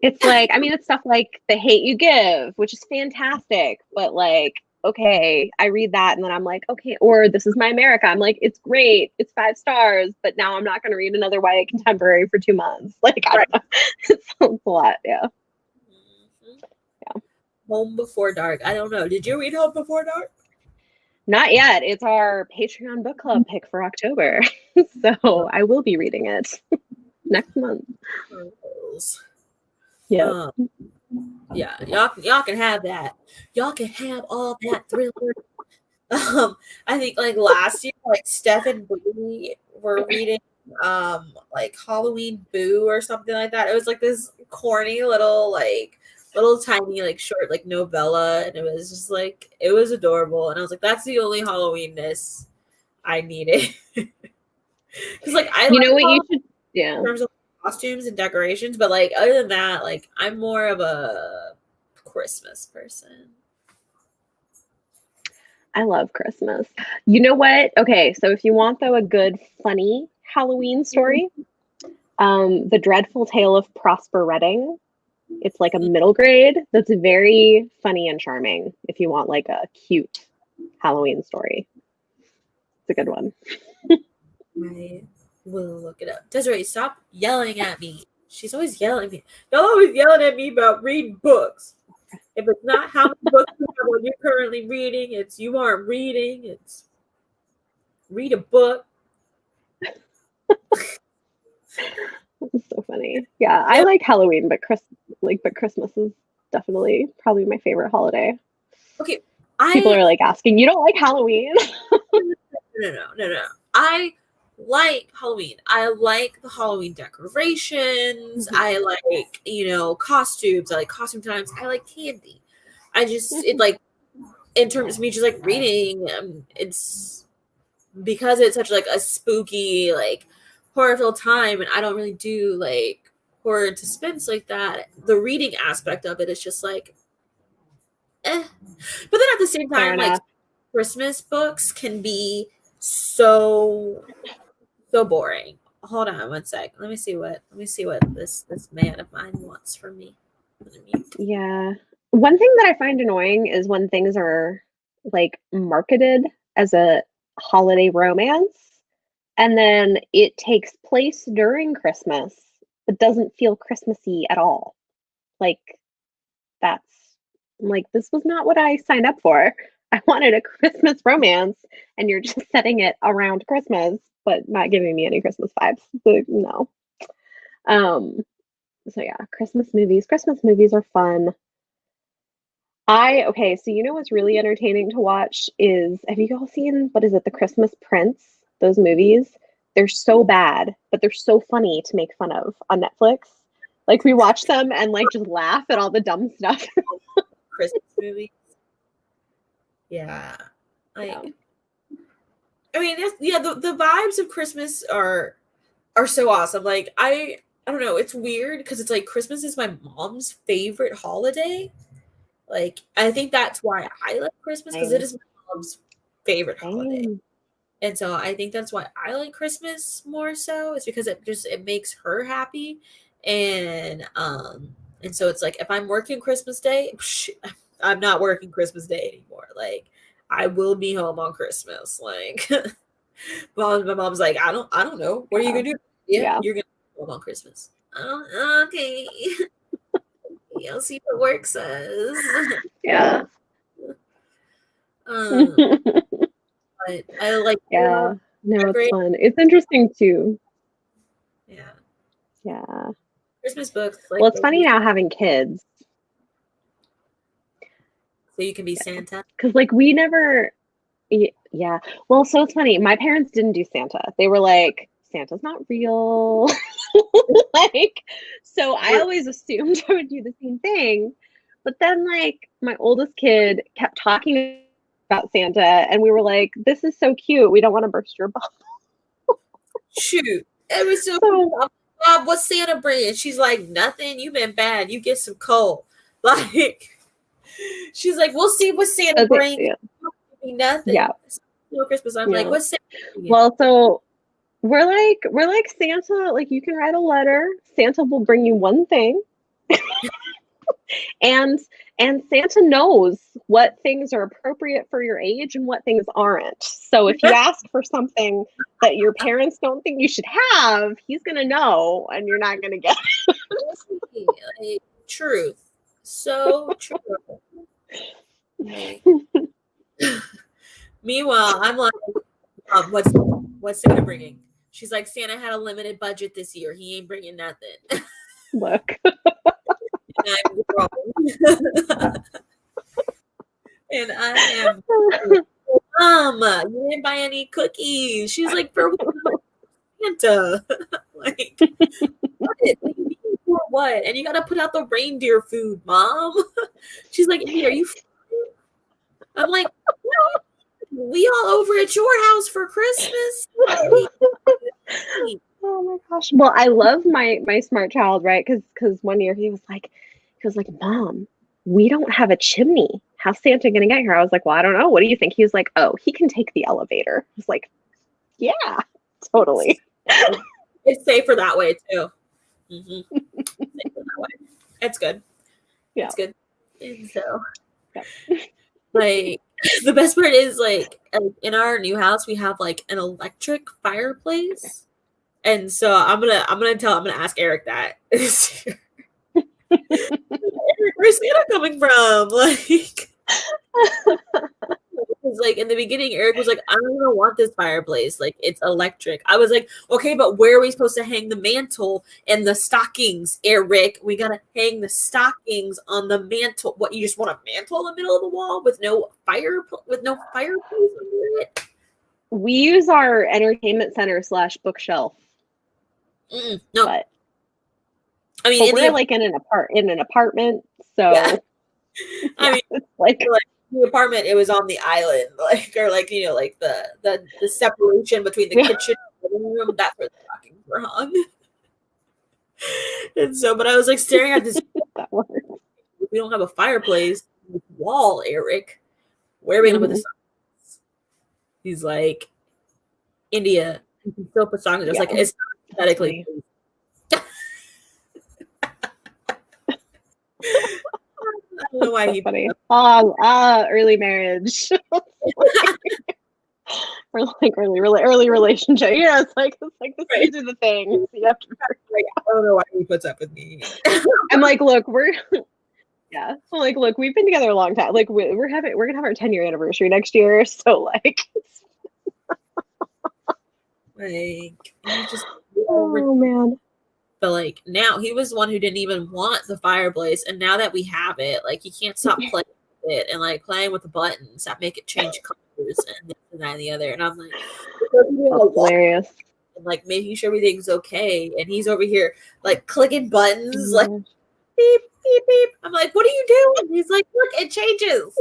It's like, I mean, it's stuff like The Hate You Give, which is fantastic, but like, okay, I read that and then I'm like, okay, or This Is My America. I'm like, it's great, it's 5 stars, but now I'm not going to read another YA contemporary for 2 months. Like, I right? don't know. It sounds a lot. Yeah. Mhm. Yeah. Home Before Dark. I don't know. Did you read Home Before Dark? Not yet. It's our Patreon book club pick for October. So I will be reading it next month. Girls. Yeah. Um, yeah, y'all can have that. Y'all can have all that thriller. I think like last year, like Steph and Bree were reading like Halloween Boo or something like that. It was like this corny little tiny like short like novella, and it was just like it was adorable. And I was like, that's the only Halloweenness I needed. Because like I You know like what you Halloween should, yeah. in terms of costumes and decorations, but like other than that, like I'm more of a Christmas person. I love Christmas. You know what? Okay, so if you want though a good funny Halloween story, The Dreadful Tale of Prosper Redding. It's like a middle grade that's very funny and charming if you want like a cute Halloween story. It's a good one. I will look it up. Desiree, stop yelling at me. She's always yelling at me. Y'all always yelling at me about reading books. If it's not how many books you have what you're currently reading, it's you aren't reading, it's read a book. It's so funny. Yeah, I Yep. like Halloween, but Christmas is definitely probably my favorite holiday. Okay. People I are like asking, "You don't like Halloween?" no. I like Halloween. I like the Halloween decorations. I like, costumes. I like costume times. I like candy. It like, in terms of me just like reading, it's because it's such like a spooky, like horror filled time, and I don't really do like horror and suspense like that. The reading aspect of it is just like, eh. But then at the same Fair time, like enough. Christmas books can be so boring. Hold on one sec. Let me see what this man of mine wants from me. Yeah. One thing that I find annoying is when things are like marketed as a holiday romance and then it takes place during Christmas but doesn't feel Christmassy at all. like, I'm like, this was not what I signed up for. I wanted a Christmas romance, and you're just setting it around Christmas, but not giving me any Christmas vibes. So, no. Um, so yeah, Christmas movies. Christmas movies are fun. Okay, so you know what's really entertaining to watch is, have you all seen, what is it, The Christmas Prince? Those movies? They're so bad, but they're so funny to make fun of on Netflix. Like, we watch them and like just laugh at all the dumb stuff. Christmas movies. Yeah. Like, Yeah. I mean, the vibes of Christmas are so awesome. Like, I don't know, it's weird because it's like Christmas is my mom's favorite holiday. Like, I think that's why I like Christmas, because it is my mom's favorite holiday. And so I think that's why I like Christmas more so. It's because it makes her happy. And so it's like, if I'm working Christmas Day, I'm not working Christmas Day anymore. Like, I will be home on Christmas. Like, my mom's like, I don't know. What are you gonna do? Yeah. You're gonna be home on Christmas. Okay. I'll see what work says. Yeah. But I like, yeah. No, it's fun. It's interesting too. Yeah. Yeah. Christmas books. Like, well, it's funny now having kids. So you can be Santa? Because, like, we never, yeah. Well, so it's funny. My parents didn't do Santa. They were like, Santa's not real. Like, so I always assumed I would do the same thing. But then, like, my oldest kid kept talking about Santa, and we were like, this is so cute. We don't want to burst your bubble. Shoot. It was so cool. Mom, what's Santa bringing? She's like, nothing. You've been bad. You get some coal. Like, she's like, we'll see what Santa brings. Yeah. Nothing. Yeah. No Christmas. I'm like, what's Santa bringing? Well, so we're like Santa. Like, you can write a letter. Santa will bring you one thing. and Santa knows what things are appropriate for your age and what things aren't. So if you ask for something that your parents don't think you should have, he's gonna know, and you're not gonna get it. Like, truth. So true. Like, meanwhile, I'm like, what's Santa bringing? She's like, Santa had a limited budget this year. He ain't bringing nothing. Look. And I'm and I am, you didn't buy any cookies. She's like, for Santa. Like, what? And you gotta put out the reindeer food, Mom. She's like, Amy, are you fine? I'm like, we all over at your house for Christmas. Oh my gosh. Well, I love my smart child, right? Because one year he was like, Mom, we don't have a chimney. How's Santa gonna get here? I was like, well, I don't know. What do you think? He was like, oh, he can take the elevator. I was like, yeah, totally. It's safer that way too. Mm-hmm. Safer that way. It's good. Yeah, it's good. And so, like, the best part is, like, in our new house, we have like an electric fireplace. And so I'm gonna ask Eric that. Eric, where's Santa coming from? Like, like, in the beginning, Eric was like, I don't even want this fireplace. Like, it's electric. I was like, okay, but where are we supposed to hang the mantle and the stockings, Eric? We gotta hang the stockings on the mantle. What, you just want a mantle in the middle of the wall with no fireplace under it? We use our entertainment center / bookshelf. No, but I mean, we're like in an apartment, so yeah. I mean, it's like the apartment, it was on the island, like, or like, you know, like the separation between the kitchen and the living room. That's where the stockings were hung. And so, but I was like staring at this. We don't have a fireplace wall, Eric. Where are we gonna put the stockings? He's like, India. You can still put stockings. I was like, it's not aesthetically. I don't know why so funny. Early marriage. Or like early relationship. It's like these are the things you have to. Like, I don't know why he puts up with me. I'm like, look, yeah. I'm like, look, we've been together a long time. Like we're gonna have our 10-year anniversary next year. So like, you just oh man. But like now he was the one who didn't even want the fireplace, and now that we have it, like he can't stop playing with it and like playing with the buttons that make it change colors and this and that and the other. And I'm like, that's hilarious. And like making sure everything's okay, and he's over here like clicking buttons, like beep beep beep. I'm like, what are you doing? He's like, look, it changes.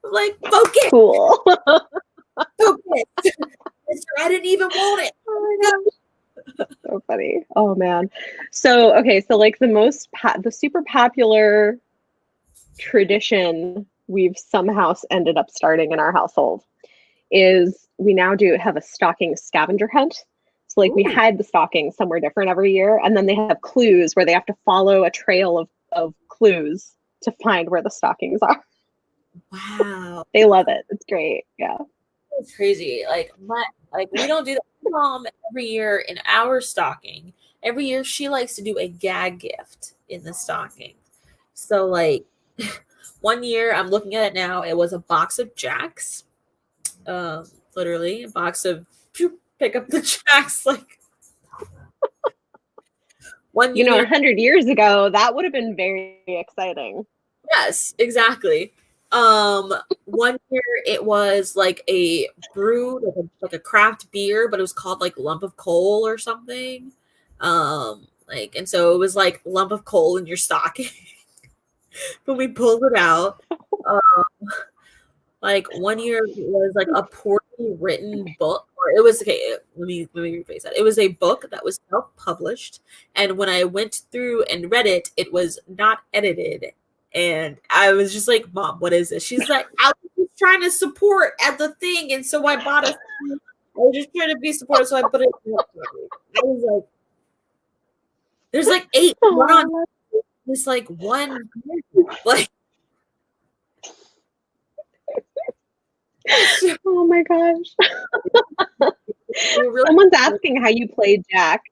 I'm like, focus. Cool. Focus. I didn't even want it. Oh my gosh. So funny. Oh man. So okay, so like the super popular tradition we've somehow ended up starting in our household is we now have a stocking scavenger hunt. So like we hide the stockings somewhere different every year, and then they have clues where they have to follow a trail of clues to find where the stockings are. Wow. They love it. It's great. Yeah. It's crazy. Like we don't do that. Mom every year in our stocking. Every year she likes to do a gag gift in the stocking. So like one year, I'm looking at it now, it was a box of Jacks. Literally a box of pick up the Jacks like 1 year. 100 years ago, that would have been very exciting. Yes, exactly. 1 year it was like a brew, like a craft beer, but it was called like lump of coal or something. And so it was like lump of coal in your stocking. But we pulled it out. Like 1 year it was like a poorly written book, or it was okay. Let me rephrase that. It was a book that was self-published, and when I went through and read it, it was not edited. And I was just like, Mom, what is this? She's like, I was trying to support at the thing, and so I bought it. I was just trying to be supportive, so I put it. I was like, there's like 8 on this like one like. Oh my gosh. Someone's asking how you play Jack.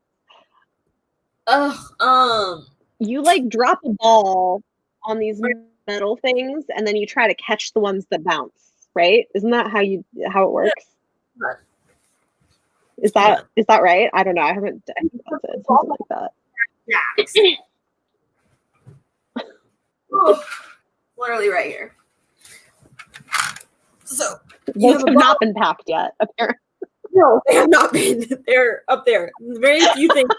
You like drop a ball on these metal things, and then you try to catch the ones that bounce, right? Isn't that how it works? Is that right? I don't know. I think that's it. Something like that. Oh, literally right here. So those have not been packed yet, apparently. No, they have not been. They're up there. Very few things.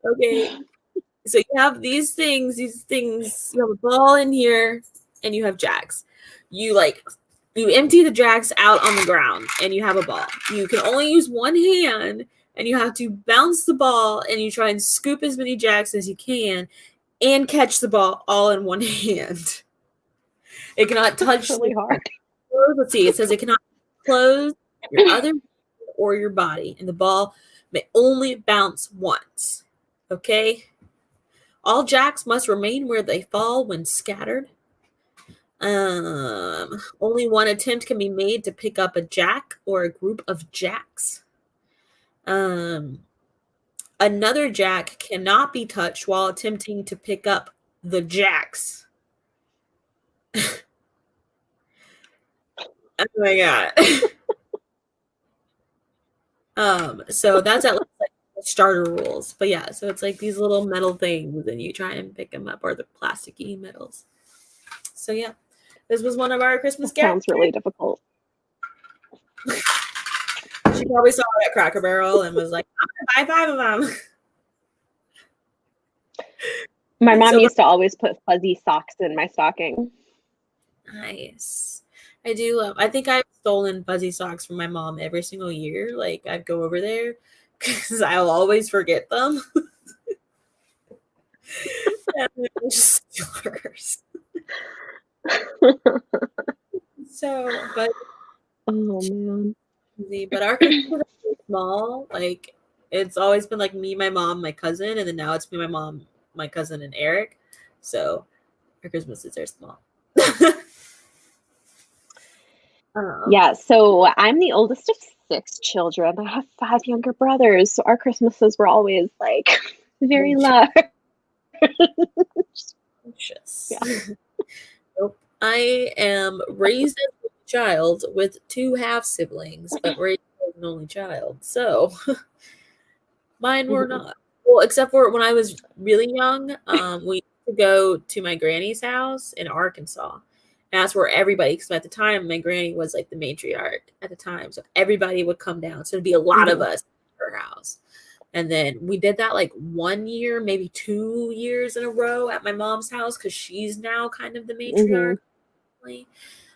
Okay. So you have these things. You have a ball in here, and you have Jacks. You empty the Jacks out on the ground, and you have a ball. You can only use one hand, and you have to bounce the ball, and you try and scoop as many Jacks as you can, and catch the ball all in one hand. It cannot touch. That's really hard. Let's see. It says it cannot close your other or your body, and the ball may only bounce once. Okay. All Jacks must remain where they fall when scattered. Only one attempt can be made to pick up a Jack or a group of Jacks. Another Jack cannot be touched while attempting to pick up the Jacks. Oh my god. So that's at least like the starter rules. But yeah, so it's like these little metal things, and you try and pick them up, or the plasticky metals. So yeah, this was one of our Christmas gifts. Sounds really difficult. She probably saw it at Cracker Barrel and was like, I'm gonna buy 5 of them. My mom used to always put fuzzy socks in my stocking. Nice. I do love. I think I've stolen fuzzy socks from my mom every single year. Like I'd go over there because I'll always forget them. And then I just steal hers. So, but oh man. But our Christmas is really small. Like it's always been like me, my mom, my cousin, and then now it's me, my mom, my cousin, and Eric. So Our Christmases are small. Yeah, so I'm the oldest of 6 children. I have 5 younger brothers, so our Christmases were always like very large. Yeah. Nope. I am raised as a child with 2 half siblings, but raised as an only child. So mine were not. Well, except for when I was really young, we used to go to my granny's house in Arkansas. And that's where everybody, because at the time, my granny was like the matriarch at the time. So everybody would come down. So it'd be a lot of us at her house. And then we did that like 1 year, maybe 2 years in a row at my mom's house because she's now kind of the matriarch.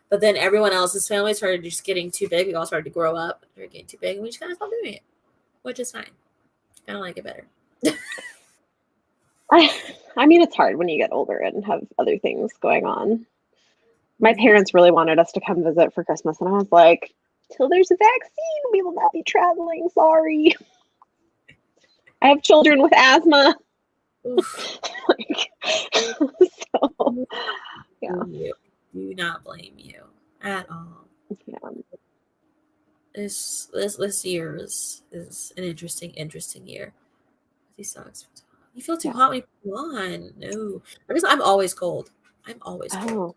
But then everyone else's family started just getting too big. We all started to grow up. We were getting too big, and we just kind of stopped doing it, which is fine. I don't like it better. I mean, it's hard when you get older and have other things going on. My parents really wanted us to come visit for Christmas, and I was like, till there's a vaccine, we will not be traveling. Sorry. I have children with asthma. So, yeah. Do not blame you at all. Yeah. This year is an interesting year. These socks. You feel too hot when you put them on. No, I'm always cold. I'm always cold.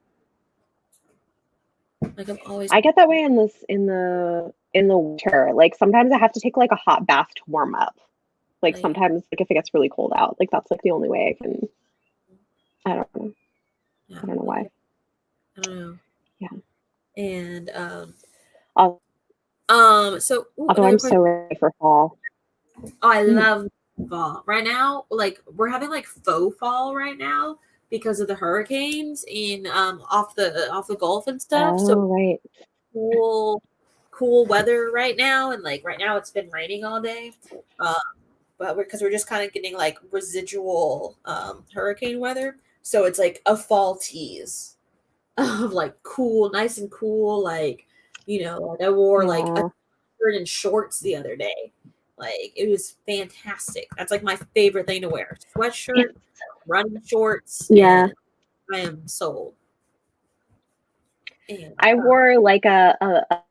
Like I'm always. I get that way in the winter. Like sometimes I have to take like a hot bath to warm up. Like sometimes, like if it gets really cold out, like that's like the only way I can. I don't know. Yeah, I don't know why. I don't know. Yeah. And so although I'm so ready for fall. Oh, I love fall. Right now, like we're having like faux fall right now because of the hurricanes in off the Gulf and stuff. Oh, so right. Cool weather right now, and like right now it's been raining all day. But because we're just kind of getting like residual hurricane weather, so it's like a fall tease of like cool, nice and cool. Like like I wore like a shirt and shorts the other day. Like it was fantastic. That's like my favorite thing to wear: sweatshirt, running shorts. Yeah, I am sold. And, I wore like a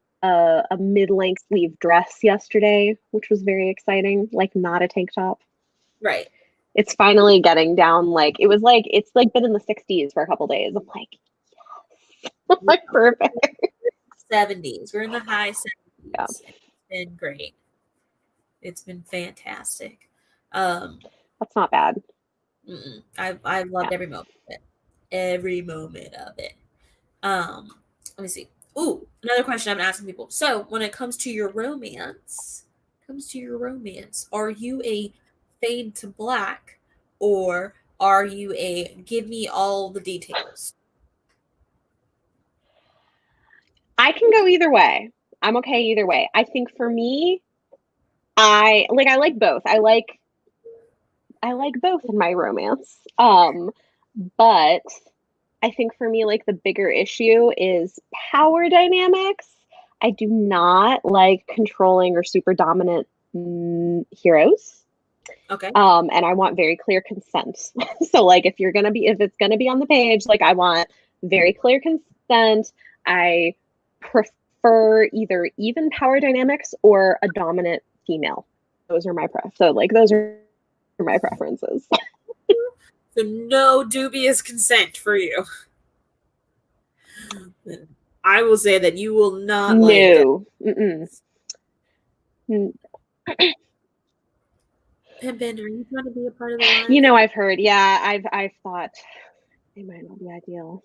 mid-length sleeve dress yesterday, which was very exciting. Like not a tank top. Right. It's finally getting down. Like it's like been in the 60s for a couple days. I'm like, yes, like perfect. 70s. We're in the high 70s. Yeah. It's been great. It's been fantastic. That's not bad. I've loved every moment of it. Every moment of it. Let me see. Ooh, another question I've been asking people. So when it comes to your romance, are you a fade to black or are you a give me all the details? I can go either way. I'm okay either way. I think for me, I like both. I like both in my romance. But I think for me, like the bigger issue is power dynamics. I do not like controlling or super dominant heroes. Okay. And I want very clear consent. So like if it's gonna be on the page, like I want very clear consent. I prefer either even power dynamics or a dominant female. Those are my those are my preferences. So no dubious consent for you. I will say that you will not like it. Pimpin, are you trying to be a part of the live? I've heard. Yeah, I've thought they might not be ideal.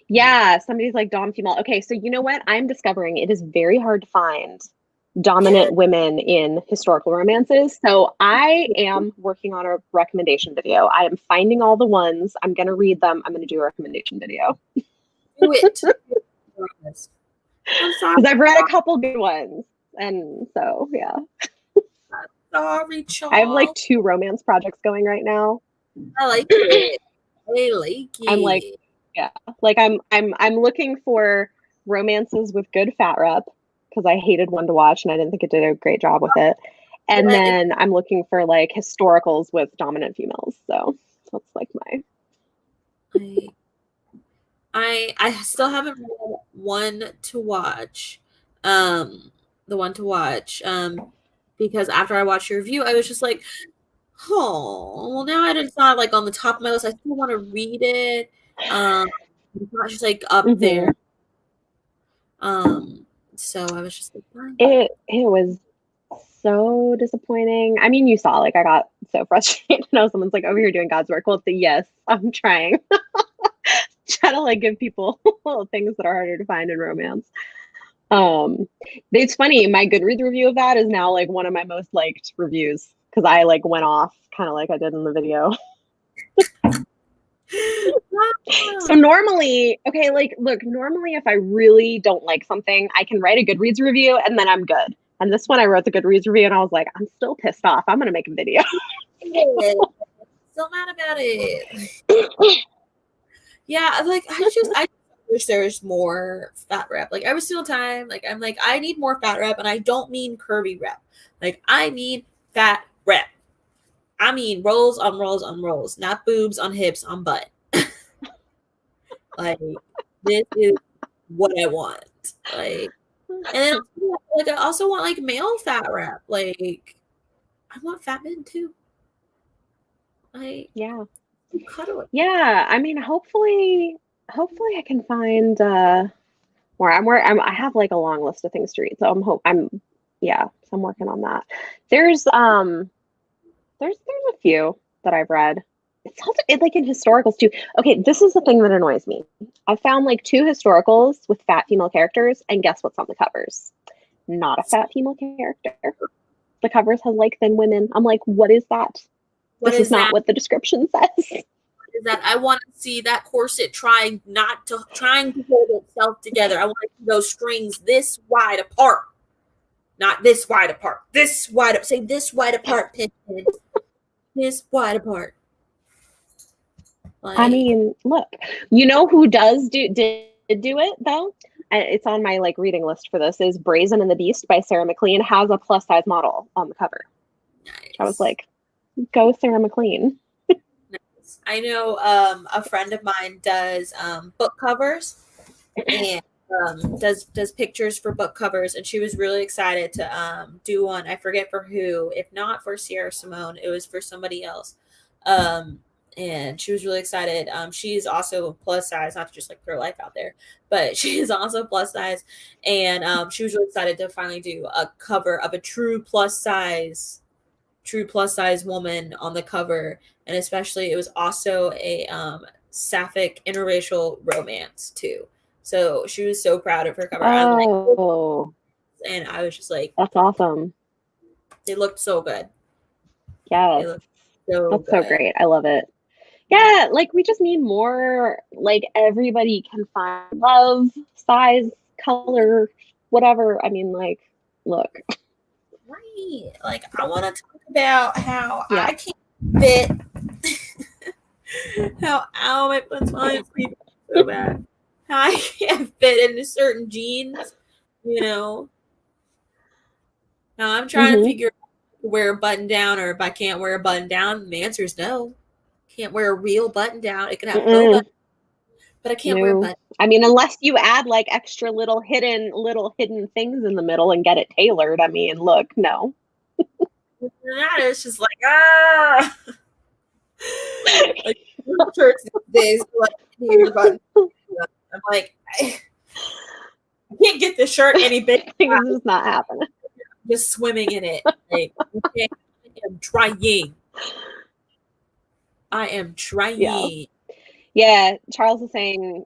Yeah, somebody's like dom female. Okay, so you know what? I'm discovering it is very hard to find dominant women in historical romances. So I am working on a recommendation video. I am finding all the ones. I'm going to read them. I'm going to do a recommendation video. Do it. Because I've read a couple good ones. And so, yeah. Sorry, child. I have like 2 romance projects going right now. I like it. I like it. I'm like, yeah. Like I'm looking for romances with good fat rep because I hated One to Watch and I didn't think it did a great job with it. And then I'm looking for like historicals with dominant females. So that's like my Like, I still haven't read One to Watch. The One to Watch. Because after I watched your review, I was just like, oh, well now it's not like on the top of my list. I still want to read it. It's not just like up there. So I was just like, fine. It was so disappointing. I mean, you saw, like, I got so frustrated. You know, someone's like over here doing God's work. Well, yes, I'm trying. Trying to like give people things that are harder to find in romance. It's funny, my Goodreads review of that is now like one of my most liked reviews because I like went off kind of like I did in the video. So normally, okay, like look, normally if I really don't like something, I can write a Goodreads review and then I'm good. And this one I wrote the Goodreads review and I was like, I'm still pissed off. I'm gonna make a video. Still mad about it. Yeah, like I wish there was more fat rep. Like every single time, like I'm like, I need more fat rep, and I don't mean curvy rep. Like I mean fat rep. I mean rolls on rolls on rolls, not boobs on hips on butt. Like this is what I want. Like, and then like I also want like male fat rep. Like I want fat men too. Like yeah. Cuddle it. Yeah, I mean, hopefully I can find more. I have like a long list of things to read, so so I'm working on that. There's a few that I've read. It's like in historicals too. Okay, this is the thing that annoys me. I found like 2 historicals with fat female characters, and guess what's on the covers? Not a fat female character. The covers have like thin women. I'm like, what is that? This is not what the description says. Is that I want to see that corset trying to hold itself together. I want to see those strings this wide apart, not this wide apart. This wide up. Say this wide apart, pin. This wide apart. Like, I mean, look, you know who did do it though? It's on my like reading list for this. Is Brazen and the Beast by Sarah McLean has a plus size model on the cover. Nice. I was like, go Sarah McLean. I know a friend of mine does book covers and does pictures for book covers, and she was really excited to do one. I forget for who, if not for Sierra Simone, it was for somebody else. And she was really excited. She's also plus size, not to just like throw life out there, but she is also plus size, and she was really excited to finally do a cover of a true plus size woman on the cover. And especially it was also a sapphic interracial romance too. So she was so proud of her cover. Oh. And I was just like, that's awesome. They looked so good. Yeah. That's so great. I love it. Yeah, like we just need more, like everybody can find love, size, color, whatever. I mean, like, look. Right. Like I want to talk about how I can't fit how my puts so bad. How I can't fit into certain jeans, you know. Now I'm trying to figure out if I wear a button down, or if I can't wear a button down. The answer is no. Can't wear a real button down. It can have no button, but I can't wear a button. I mean, unless you add like extra little hidden things in the middle and get it tailored. I mean, look, no. That is just like like shirts these days, like your button. I'm like, I can't get this shirt any bigger. This is not happening. Just swimming in it. Like, okay, I am trying. Yeah, Charles is saying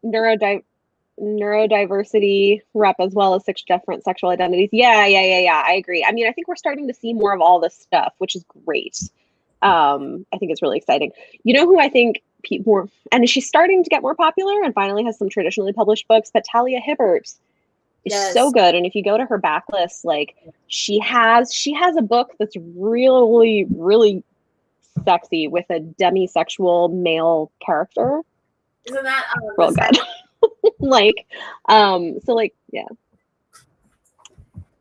neurodiversity rep as well as 6 different sexual identities. Yeah. I agree. I mean, I think we're starting to see more of all this stuff, which is great. I think it's really exciting. You know who I think people, and she's starting to get more popular and finally has some traditionally published books, but Talia Hibbert is so good. And if you go to her backlist, like she has a book that's really, really sexy with a demisexual male character. Isn't that real good? Like, so like, yeah.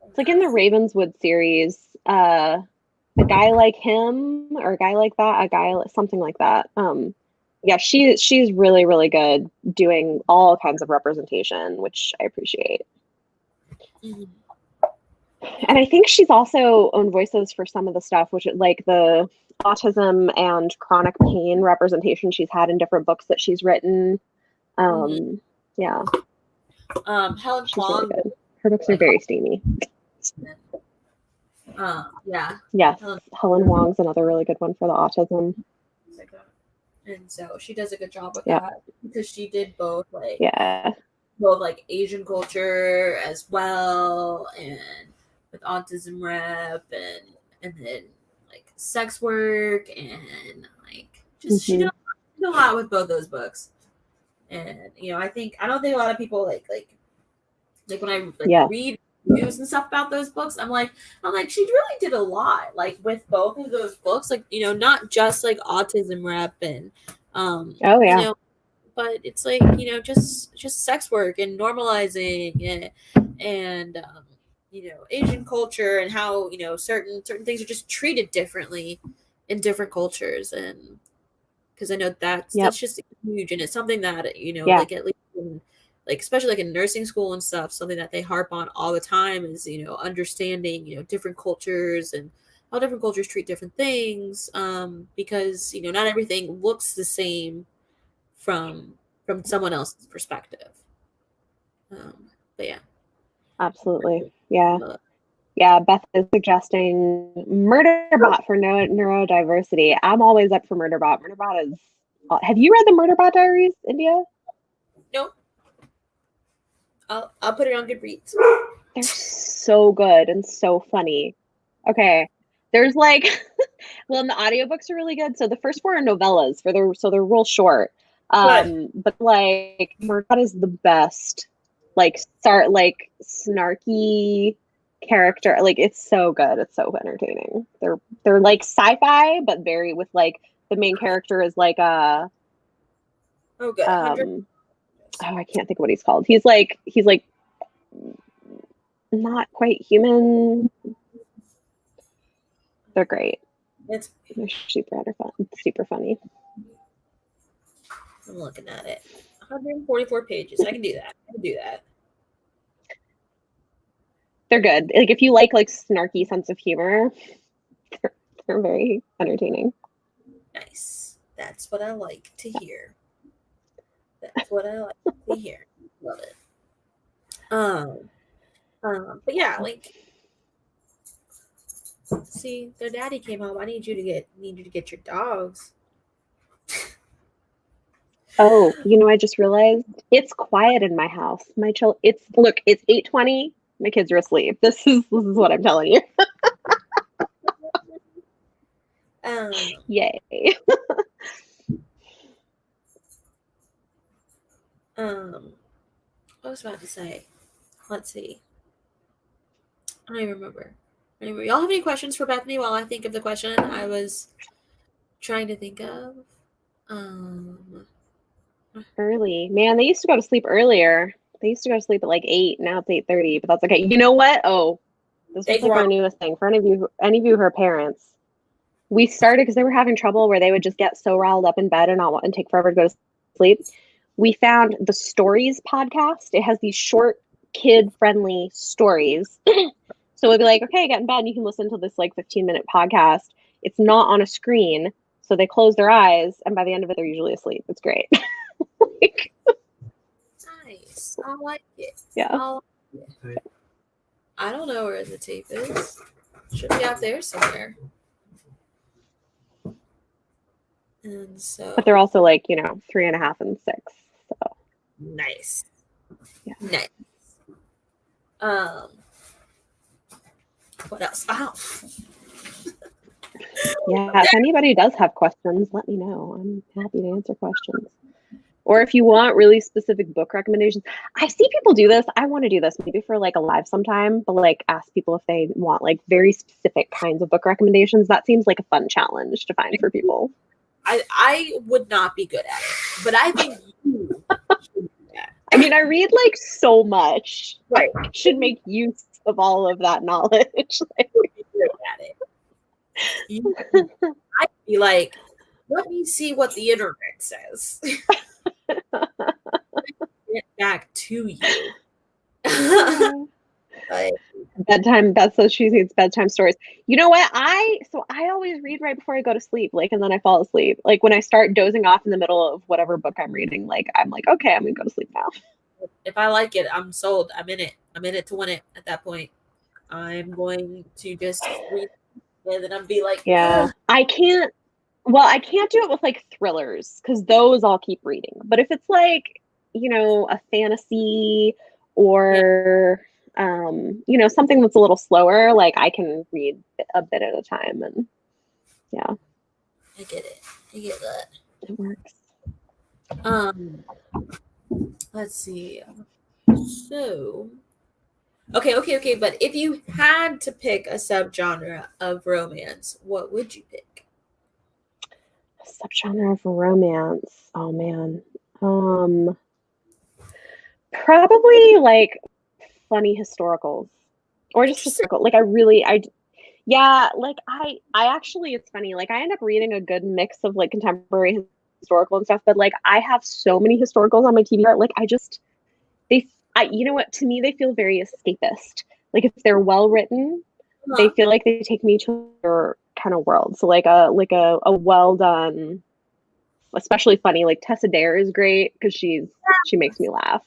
It's like in the Ravenswood series, a guy like him or a guy like that, something like that. Yeah, she's really, really good doing all kinds of representation, which I appreciate. Mhm. And I think she's also owned voices for some of the stuff, which like the autism and chronic pain representation she's had in different books that she's written. Yeah, Helen she's really Huang, good. Her books are very steamy. Yeah. Yes, Helen Huang's another really good one for the autism. And so she does a good job with Yeah. that because she did both Yeah. both like Asian culture as well, and with autism rep, and then like sex work, and like just she did a lot with both those books. And you know, I don't think a lot of people like when I read reviews and stuff about those books, I'm like she really did a lot like with both of those books, like, you know, not just like autism rep and you know, but it's like, you know, just sex work and normalizing and you know, Asian culture and how, you know, certain things are just treated differently in different cultures. And because I know that's just huge, and it's something that, you know, like at least in, like especially like in nursing school and stuff, something that they harp on all the time is, you know, understanding, you know, different cultures and how different cultures treat different things, because, you know, not everything looks the same from someone else's perspective. But yeah, Absolutely. Yeah. Yeah, Beth is suggesting Murderbot for neurodiversity. I'm always up for Murderbot. Murderbot is. Have you read the Murderbot Diaries, India? Nope. I'll put it on Goodreads. They're so good and so funny. Okay, there's like, well, and the audiobooks are really good. So the first four are novellas they're real short. But like Murderbot is the best. Like snarky character. Like it's so good. It's so entertaining. They're like sci-fi, but very with like the main character is like a I can't think of what he's called. He's like not quite human. They're great. They're super funny. I'm looking at it. 144 pages. I can do that. They're good. Like if you like snarky sense of humor, they're very entertaining. Nice. That's what I like to hear. That's what I like to hear. Love it. But yeah, like, see, their daddy came home. I need you to get your dogs. Oh, you know, I just realized it's quiet in my house. It's 8:20. My kids are asleep. This is what I'm telling you. Yay. What was I about to say? Let's see. I don't even remember. Anyway, y'all have any questions for Bethany while I think of the question I was trying to think of? Early. Man, they used to go to sleep earlier. They used to go to sleep at like 8. Now it's 8:30, but that's okay. You know what? Oh, this is like our newest thing. For any of you who are parents, we started because they were having trouble where they would just get so riled up in bed and take forever to go to sleep. We found the Stories podcast. It has these short, kid-friendly stories. So we'll be like, okay, get in bed and you can listen to this like 15-minute podcast. It's not on a screen. So they close their eyes, and by the end of it, they're usually asleep. It's great. Nice. I like it. Yeah. I don't know where the tape is. Should be out there somewhere. And so, but they're also like 3.5 and 6. So nice. Yeah. Nice. What else? Oh. Yeah, if anybody does have questions, let me know. I'm happy to answer questions. Or if you want really specific book recommendations, I see people do this. I want to do this maybe for like a live sometime, but like ask people if they want like very specific kinds of book recommendations. That seems like a fun challenge to find for people. I would not be good at it, but I think you should do that. I mean, I read like so much. Right. I should make use of all of that knowledge. Like, good at it. I'd be like, let me see what the internet princess. Get back to you. Like, bedtime. That's so cheesy. It's bedtime stories. You know what? I always read right before I go to sleep, like, and then I fall asleep. Like when I start dozing off in the middle of whatever book I'm reading, like I'm like, okay, I'm gonna go to sleep now. if I like it, I'm sold. I'm in it. I'm in it to win it. At that point, I'm going to just read, and then I'm be like, Yeah, ugh. I can't. Well, I can't do it with like thrillers because those I'll keep reading. But if it's like, a fantasy Yeah, or something that's a little slower, like I can read a bit at a time, and yeah, I get it. I get that. it works. Um, let's see. So, okay. But if you had to pick a subgenre of romance, what would you pick? Subgenre of romance. Oh man. Probably like funny historicals or just Interesting. historical. Like I yeah, like I actually, it's funny. Like I end up reading a good mix of like contemporary historical and stuff, but like I have so many historicals on my TBR. Like you know what? To me, they feel very escapist. Like if they're well written, they Huh. feel like they take me to their kind of world. So like a well done, especially funny. Like Tessa Dare is great because she makes me laugh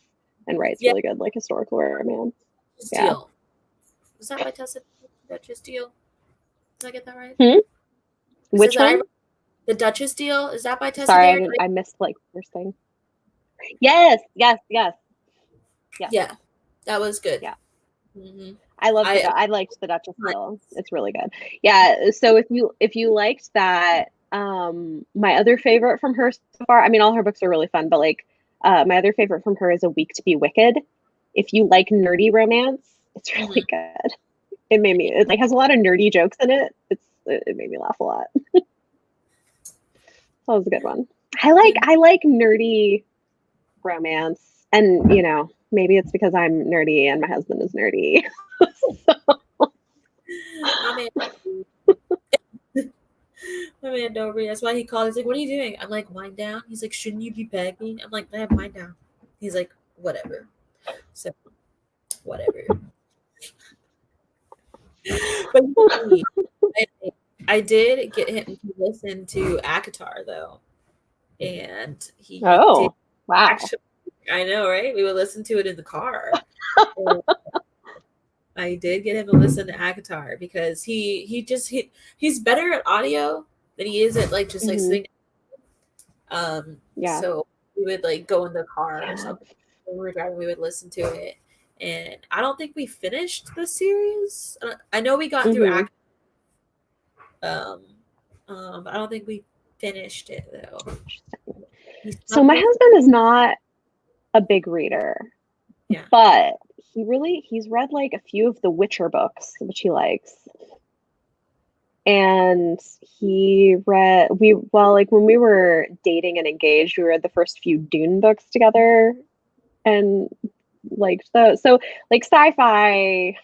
and writes Yeah, really good like historical romance. Yeah. Deal. Was that by Tessa? Duchess Deal? Did I get that right? Hmm? It says Which that one? the Duchess Deal. Is that by Tessa Sorry, Dare? I missed like first thing. Yes, yes, yes, yes, Yeah, that was good. yeah. Mm-hmm. I liked the Duchess Deal. It's really good. Yeah. So if you liked that, my other favorite from her so far. I mean, all her books are really fun, but like, my other favorite from her is A Week to Be Wicked. If you like nerdy romance, it's Mm-hmm. really good. It like has a lot of nerdy jokes in it. It made me laugh a lot. That was a good one. I like nerdy romance, and maybe it's because I'm nerdy and my husband is nerdy. My man, my man don't read. That's why he called. He's like, "What are you doing?" I'm like, "Wind down." He's like, "Shouldn't you be begging?" I'm like, "Man, wind down." He's like, "Whatever." So whatever. But I, I did get him to listen to Akatar though, and he did Oh, wow. actually. I know, right? We would listen to it in the car. And I did get him to listen to Akatar because he's better at audio than he is at like just like Hmm. sitting. Yeah. So we would like go in the car or Yeah. something when we were driving. We would listen to it, and I don't think we finished the series. I know we got through Hmm. um, but I don't think we finished it though. He So stuck my with husband is not a big reader, yeah. but he's read like a few of the Witcher books, which he likes. And like when we were dating and engaged, we read the first few Dune books together and liked those. So like sci-fi,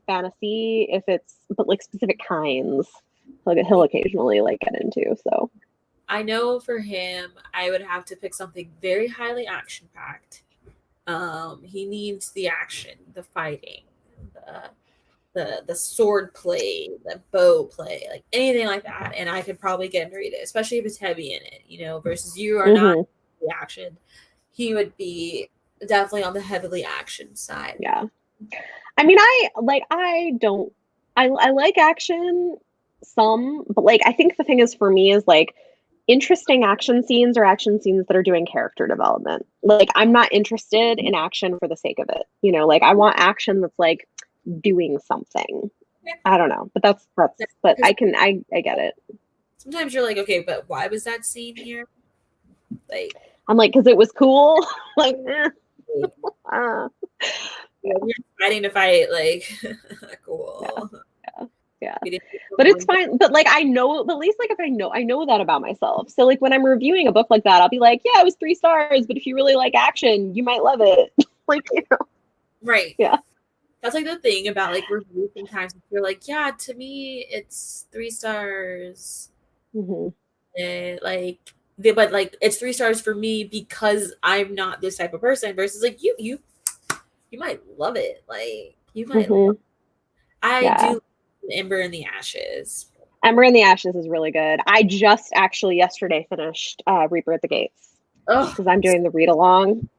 fantasy, but like specific kinds, like he'll occasionally like get into. So I know for him, I would have to pick something very highly action packed. He needs the action, the fighting, the the sword play, the bow play, like anything like that. And I could probably get him to read it, especially if it's heavy in it, versus you are not hmm. the action. He would be definitely on the heavily action side. Yeah. I mean, I like action some, but like I think the thing is for me is like interesting action scenes or action scenes that are doing character development. Like I'm not interested in action for the sake of it. Like I want action that's like doing something. I don't know, but but Because I get it. sometimes you're like, okay, but why was that scene here? Like, I'm like, because it was cool. Like, like, uh, yeah, you're fighting to fight, like, yeah, cool. yeah, yeah. We didn't get But it's one fine. But like I know, at least like if I know that about myself. So like when I'm reviewing a book like that, I'll be like, yeah, it was 3 stars, but if you really like action, you might love it. Like, right. yeah. That's like the thing about like reviews sometimes. You're like, yeah, to me it's 3 stars. Hmm. And like but like it's 3 stars for me because I'm not this type of person. Versus like you might love it. Like you might. Mm-hmm. I Yeah. do. Ember in the Ashes. Ember in the Ashes is really good. I just actually yesterday finished Reaper at the Gates because I'm doing the read along.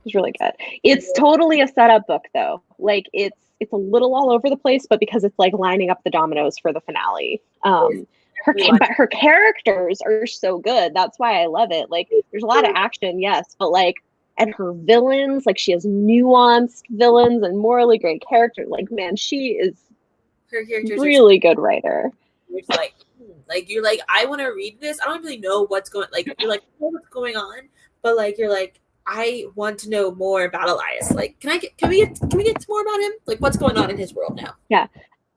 It's really good. It's totally a setup book though. Like it's a little all over the place, but because it's like lining up the dominoes for the finale. But her characters are so good. That's why I love it. Like there's a lot of action, yes, but like, and her villains, like she has nuanced villains and morally great characters. Like man, she is her characters really good writer. You're like you're like I want to read this. I don't really know what's going. Like you're like I know what's going on, but like you're like I want to know more about Elias. Like can we get more about him? Like what's going on in his world now? Yeah.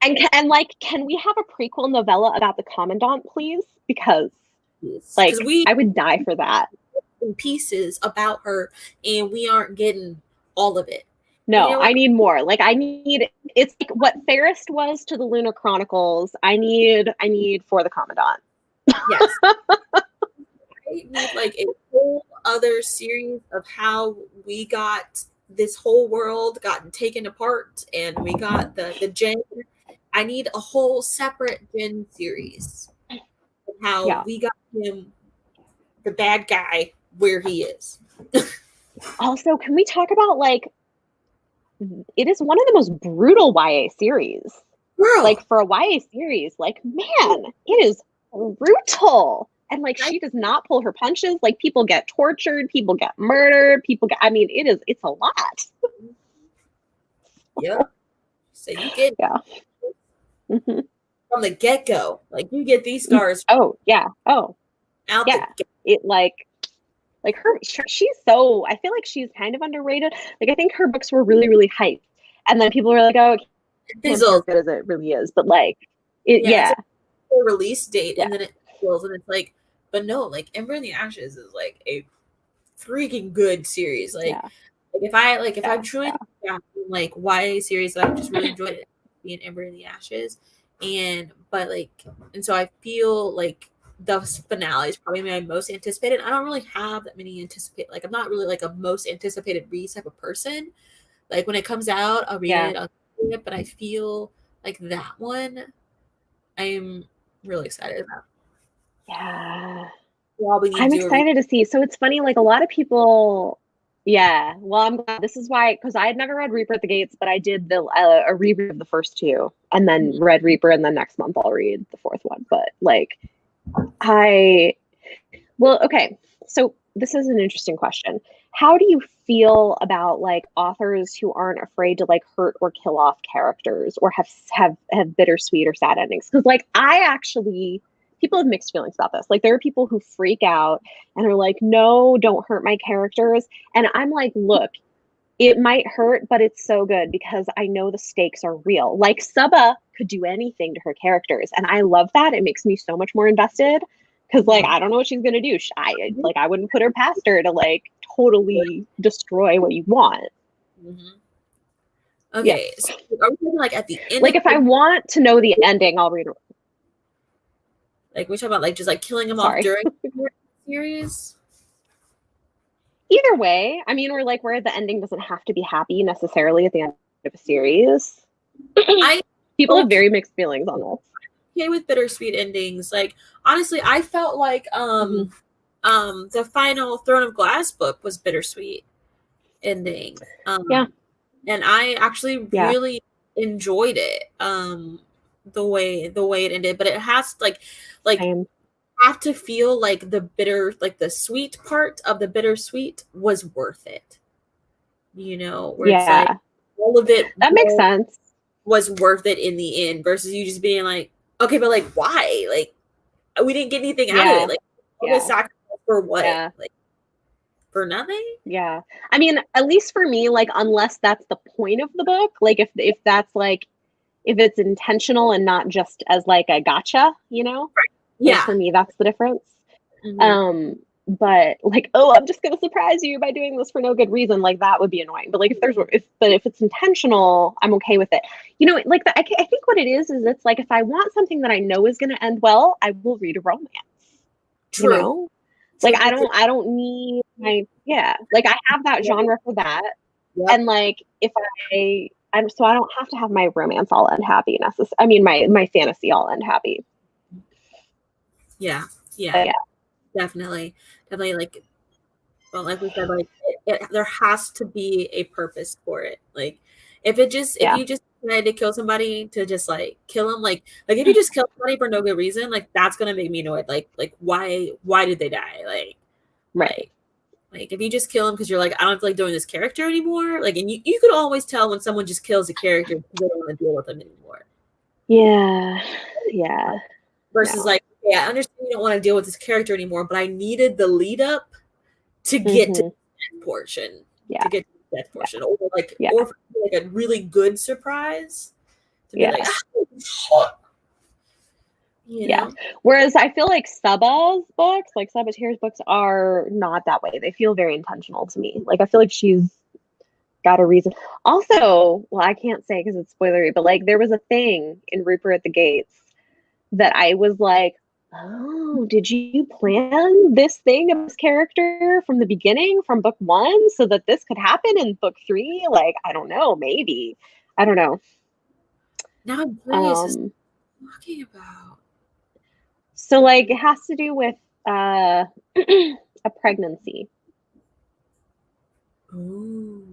And like, can we have a prequel novella about the Commandant, please? Because, like, I would die for that. In pieces about her, and we aren't getting all of it. No, you know I need more. Like, it's like what Fairest was to the Lunar Chronicles. I need for the Commandant. Yes. I need like a whole other series of how we got this whole world gotten taken apart, and we got the Jen. I need a whole separate Jen series of how we got him, the bad guy, where he is. Also, can we talk about like it is one of the most brutal YA series. Girl. Like for a YA series, like man, it is brutal. And like she does not pull her punches. Like people get tortured, people get murdered, I mean, it's a lot. Yeah. So you get mm-hmm. from the get-go. Like you get these scars. Oh, yeah. Oh. Out yeah. It like her she's so I feel like she's kind of underrated. Like I think her books were really, really hyped. And then people were like, oh, it's as good as it really is. But like it's a release date and then it feels and it's like, but no, like Ember in the Ashes is like a freaking good series. Like if I'm truly like YA series that I've just really enjoyed it being Ember in the Ashes. And so I feel like the finale is probably my most anticipated. I don't really have that many anticipate. Like I'm not really like a most anticipated read type of person. Like when it comes out, I'll read it. I'll read it. But I feel like that one, I'm really excited about. Yeah, I'm excited to see. So it's funny. Like a lot of people. Yeah, well, I'm glad. This is why, because I had never read Reaper at the Gates, but I did a reread of the first two, and then read Reaper, and then next month I'll read the fourth one. But like. Okay, so this is an interesting question. How do you feel about like authors who aren't afraid to like hurt or kill off characters or have bittersweet or sad endings? Because like people have mixed feelings about this. Like there are people who freak out and are like, no, don't hurt my characters. And I'm like, look, it might hurt, but it's so good because I know the stakes are real. Like Saba could do anything to her characters. And I love that. It makes me so much more invested because like, I don't know what she's going to do. I wouldn't put her past her to like totally destroy what you want. Mm-hmm. Okay. So are we talking like at the end? Like if I want to know the ending, I'll read it. Like we're talking about like just like killing them off during the series? Either way, I mean, or like where the ending doesn't have to be happy necessarily at the end of a series. People have very mixed feelings on this. Okay with bittersweet endings. Like honestly, I felt like the final Throne of Glass book was bittersweet ending. And I actually really enjoyed it. The way it ended, but it has like have to feel like the bitter, like the sweet part of the bittersweet was worth it. You know, where it's like all of it that makes sense. Was worth it in the end versus you just being like, okay, but like why? Like we didn't get anything out of it. Like it was sacrificed for what? Like for nothing? Yeah. I mean, at least for me, like unless that's the point of the book, like if that's like if it's intentional and not just as like a gotcha, you know? Right. Yeah. Like for me, that's the difference. Mm-hmm. But like, oh, I'm just gonna surprise you by doing this for no good reason. Like that would be annoying. But like if it's intentional, I'm okay with it. You know, like I think what it is it's like if I want something that I know is gonna end well, I will read a romance. True. You know? So I don't need like I have that genre for that. Yep. And like if so I don't have to have my romance all end happy I mean my fantasy all end happy. Yeah. Definitely. Like, well, like we said, like there has to be a purpose for it. Like if you just decide to kill somebody to just like kill them, like if you just kill somebody for no good reason, like that's gonna make me annoyed. Like why did they die? Right. Like if you just kill them because you're like, I don't feel like doing this character anymore. Like, and you could always tell when someone just kills a character because they don't want to deal with them anymore. Yeah. Versus like, yeah, I understand you don't want to deal with this character anymore, but I needed the lead up to get to the death portion. To get to the death portion. Or like a really good surprise. To be like, you know? Whereas I feel like Saba's books, like Saboteur's books, are not that way. They feel very intentional to me. Like I feel like she's got a reason. Also, well, I can't say because it's spoilery, but like there was a thing in Reaper at the Gates that I was like, oh, did you plan this thing of this character from the beginning, from book 1, so that this could happen in book 3? Like, I don't know, maybe. I don't know. Now I'm curious, what are you talking about? So like it has to do with a pregnancy. Ooh.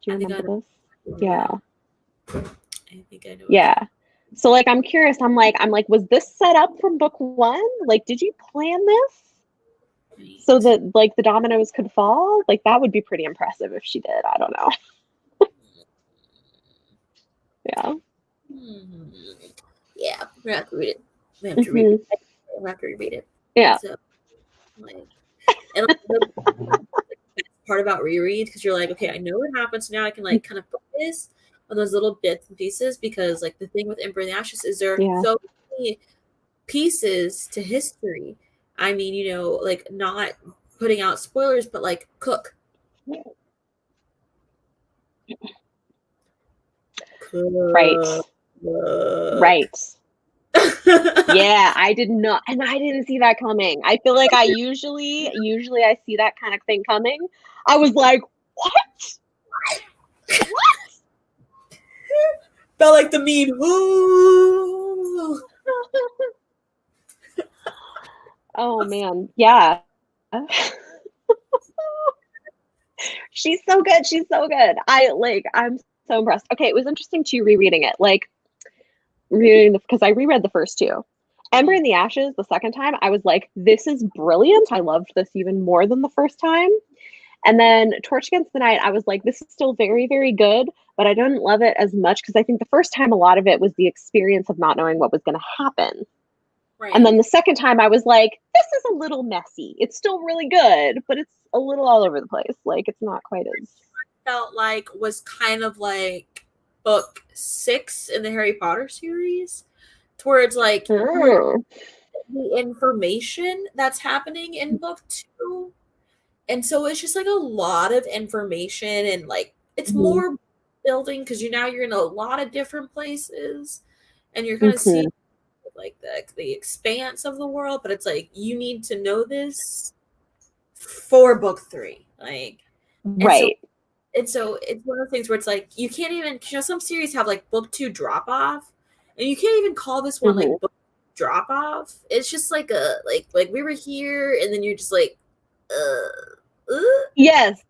Do you remember this? Yeah. I think I know. Yeah. So like I'm curious, I'm like, was this set up from book 1? Like, did you plan this so that like the dominoes could fall? Like that would be pretty impressive if she did. I don't know. Yeah. Yeah, we have to read it. We have to read it. We have to reread it. Yeah. So, like, and like, the best part about reread, because you're like, okay, I know what happens, so now I can like kind of focus on those little bits and pieces, because like the thing with Ember in the Ashes is there are so many pieces to history. I mean, you know, like not putting out spoilers, but like Cook. Right. Yeah, I did not, and I didn't see that coming. I feel like I usually I see that kind of thing coming. I was like, what? Felt like the meme. Ooh. Oh man, yeah. She's so good. I'm so impressed. Okay, it was interesting too rereading it. Like because I reread the first 2. Ember in the Ashes, the second time, I was like, this is brilliant. I loved this even more than the first time. And then Torch Against the Night, I was like, this is still very, very good, but I didn't love it as much because I think the first time a lot of it was the experience of not knowing what was going to happen. Right. And then the second time I was like, this is a little messy. It's still really good, but it's a little all over the place. Like, it's not quite as... I felt like was kind of like book 6 in the Harry Potter series, towards like the information that's happening in book 2. And so it's just like a lot of information, and like it's more building because you're in a lot of different places, and you're kind of seeing like the expanse of the world, but it's like you need to know this for book 3, like right. And so it's one of the things where it's like you can't even, you know, some series have like book 2 drop off, and you can't even call this one like book drop off. It's just like a like we were here, and then you're just like, yes,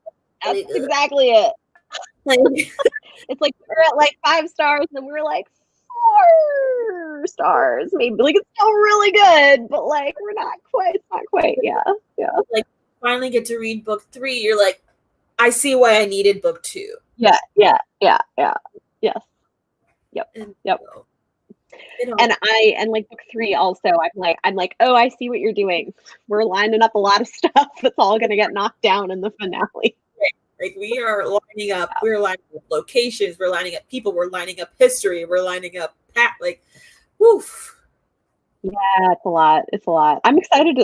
that's like, exactly it. Like, it's like we're at like 5 stars, and we were like 4 stars, maybe. Like it's still really good, but like we're not quite. Yeah. Like finally get to read book 3, you're like, I see why I needed book 2. Yeah. Yes. Yep. And like book 3 also, I'm like, oh, I see what you're doing. We're lining up a lot of stuff that's all gonna get knocked down in the finale. Like we are lining up, we're lining up locations, we're lining up people, we're lining up history, we're lining up like woof. Yeah, it's a lot. I'm excited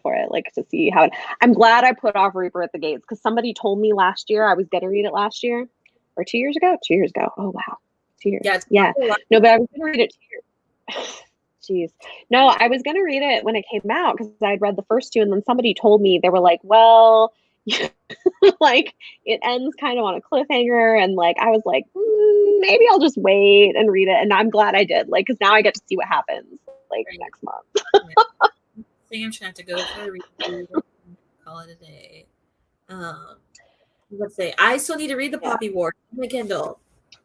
for it, like to see how I'm glad I put off Reaper at the Gates, because somebody told me last year I was gonna read it last year. Or 2 years ago? 2 years ago. Oh wow. 2 years. Yeah. No, but I was gonna read it 2 years. Jeez. No, I was going to read it when it came out because I'd read the first two, and then somebody told me, they were like, well, like it ends kind of on a cliffhanger, and like I was like, maybe I'll just wait and read it, and I'm glad I did, like, because now I get to see what happens like next month. I think I'm trying to go for a read. Call it a day. Let's say I still need to read the Poppy War on my Kindle.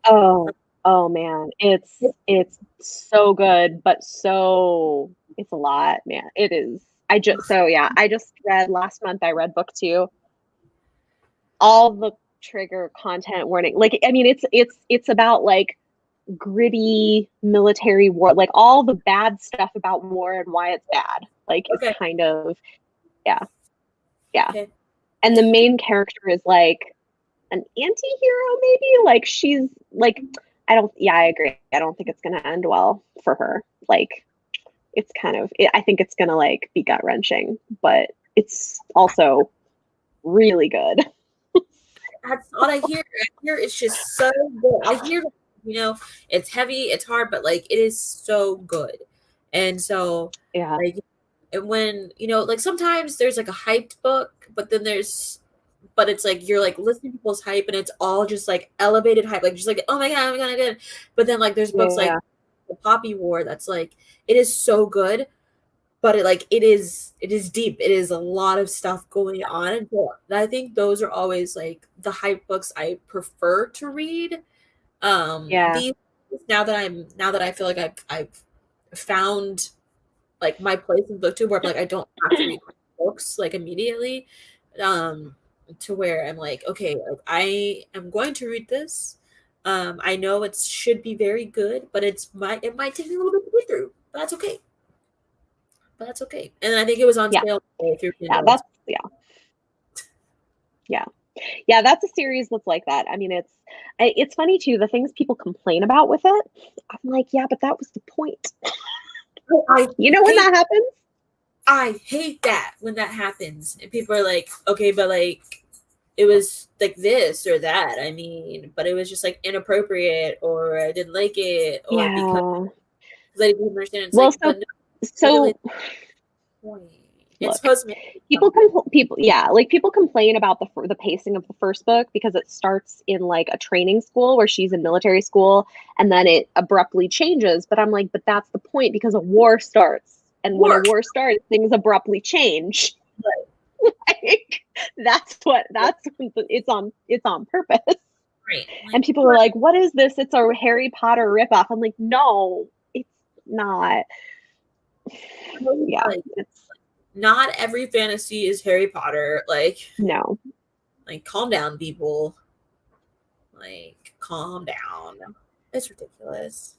Oh man, it's so good, but so it's a lot, man. It is. I just read last month. I read book 2. All the trigger content warning. Like, I mean, it's about like gritty military war, like all the bad stuff about war and why it's bad. Like, it's kind of yeah. Okay. And the main character is like an anti-hero, maybe. Like, she's like, I agree. I don't think it's gonna end well for her. Like, it's kind of, I think it's gonna like be gut-wrenching, but it's also really good. That's what I hear. I hear it's just so good. I hear, it's heavy, it's hard, but like it is so good. And so like, when like sometimes there's like a hyped book, but it's like you're like listening to people's hype and it's all just like elevated hype, like just like, oh my god, I did. But then like there's books like the Poppy War that's like, it is so good, but it is deep. It is a lot of stuff going on. And so I think those are always like the hype books I prefer to read. These, now that I feel like I've found like my place in booktube where I'm like, I don't have to read books like immediately, to where I'm like, okay, like I am going to read this. I know it should be very good, but it might take me a little bit to get through. But that's okay. And I think it was on sale through Kindle. That's a series that's like that. I mean, it's funny too, the things people complain about with it. I'm like, yeah, but that was the point. When that happens? I hate that when that happens. And people are like, okay, but like it was like this or that. I mean, but it was just like inappropriate, or I didn't like it, or because I didn't understand. It's well, like, it's supposed to people complain about the pacing of the first book because it starts in like a training school where she's in military school, and then it abruptly changes. But I'm like, but that's the point, because a war starts, and when a war starts, things abruptly change. Right. Like, it's on purpose. Right. And people are like, what is this? It's a Harry Potter ripoff. I'm like, no, it's not. Like, not every fantasy is Harry Potter. Like, no. Like, calm down, people. Like, calm down. It's ridiculous.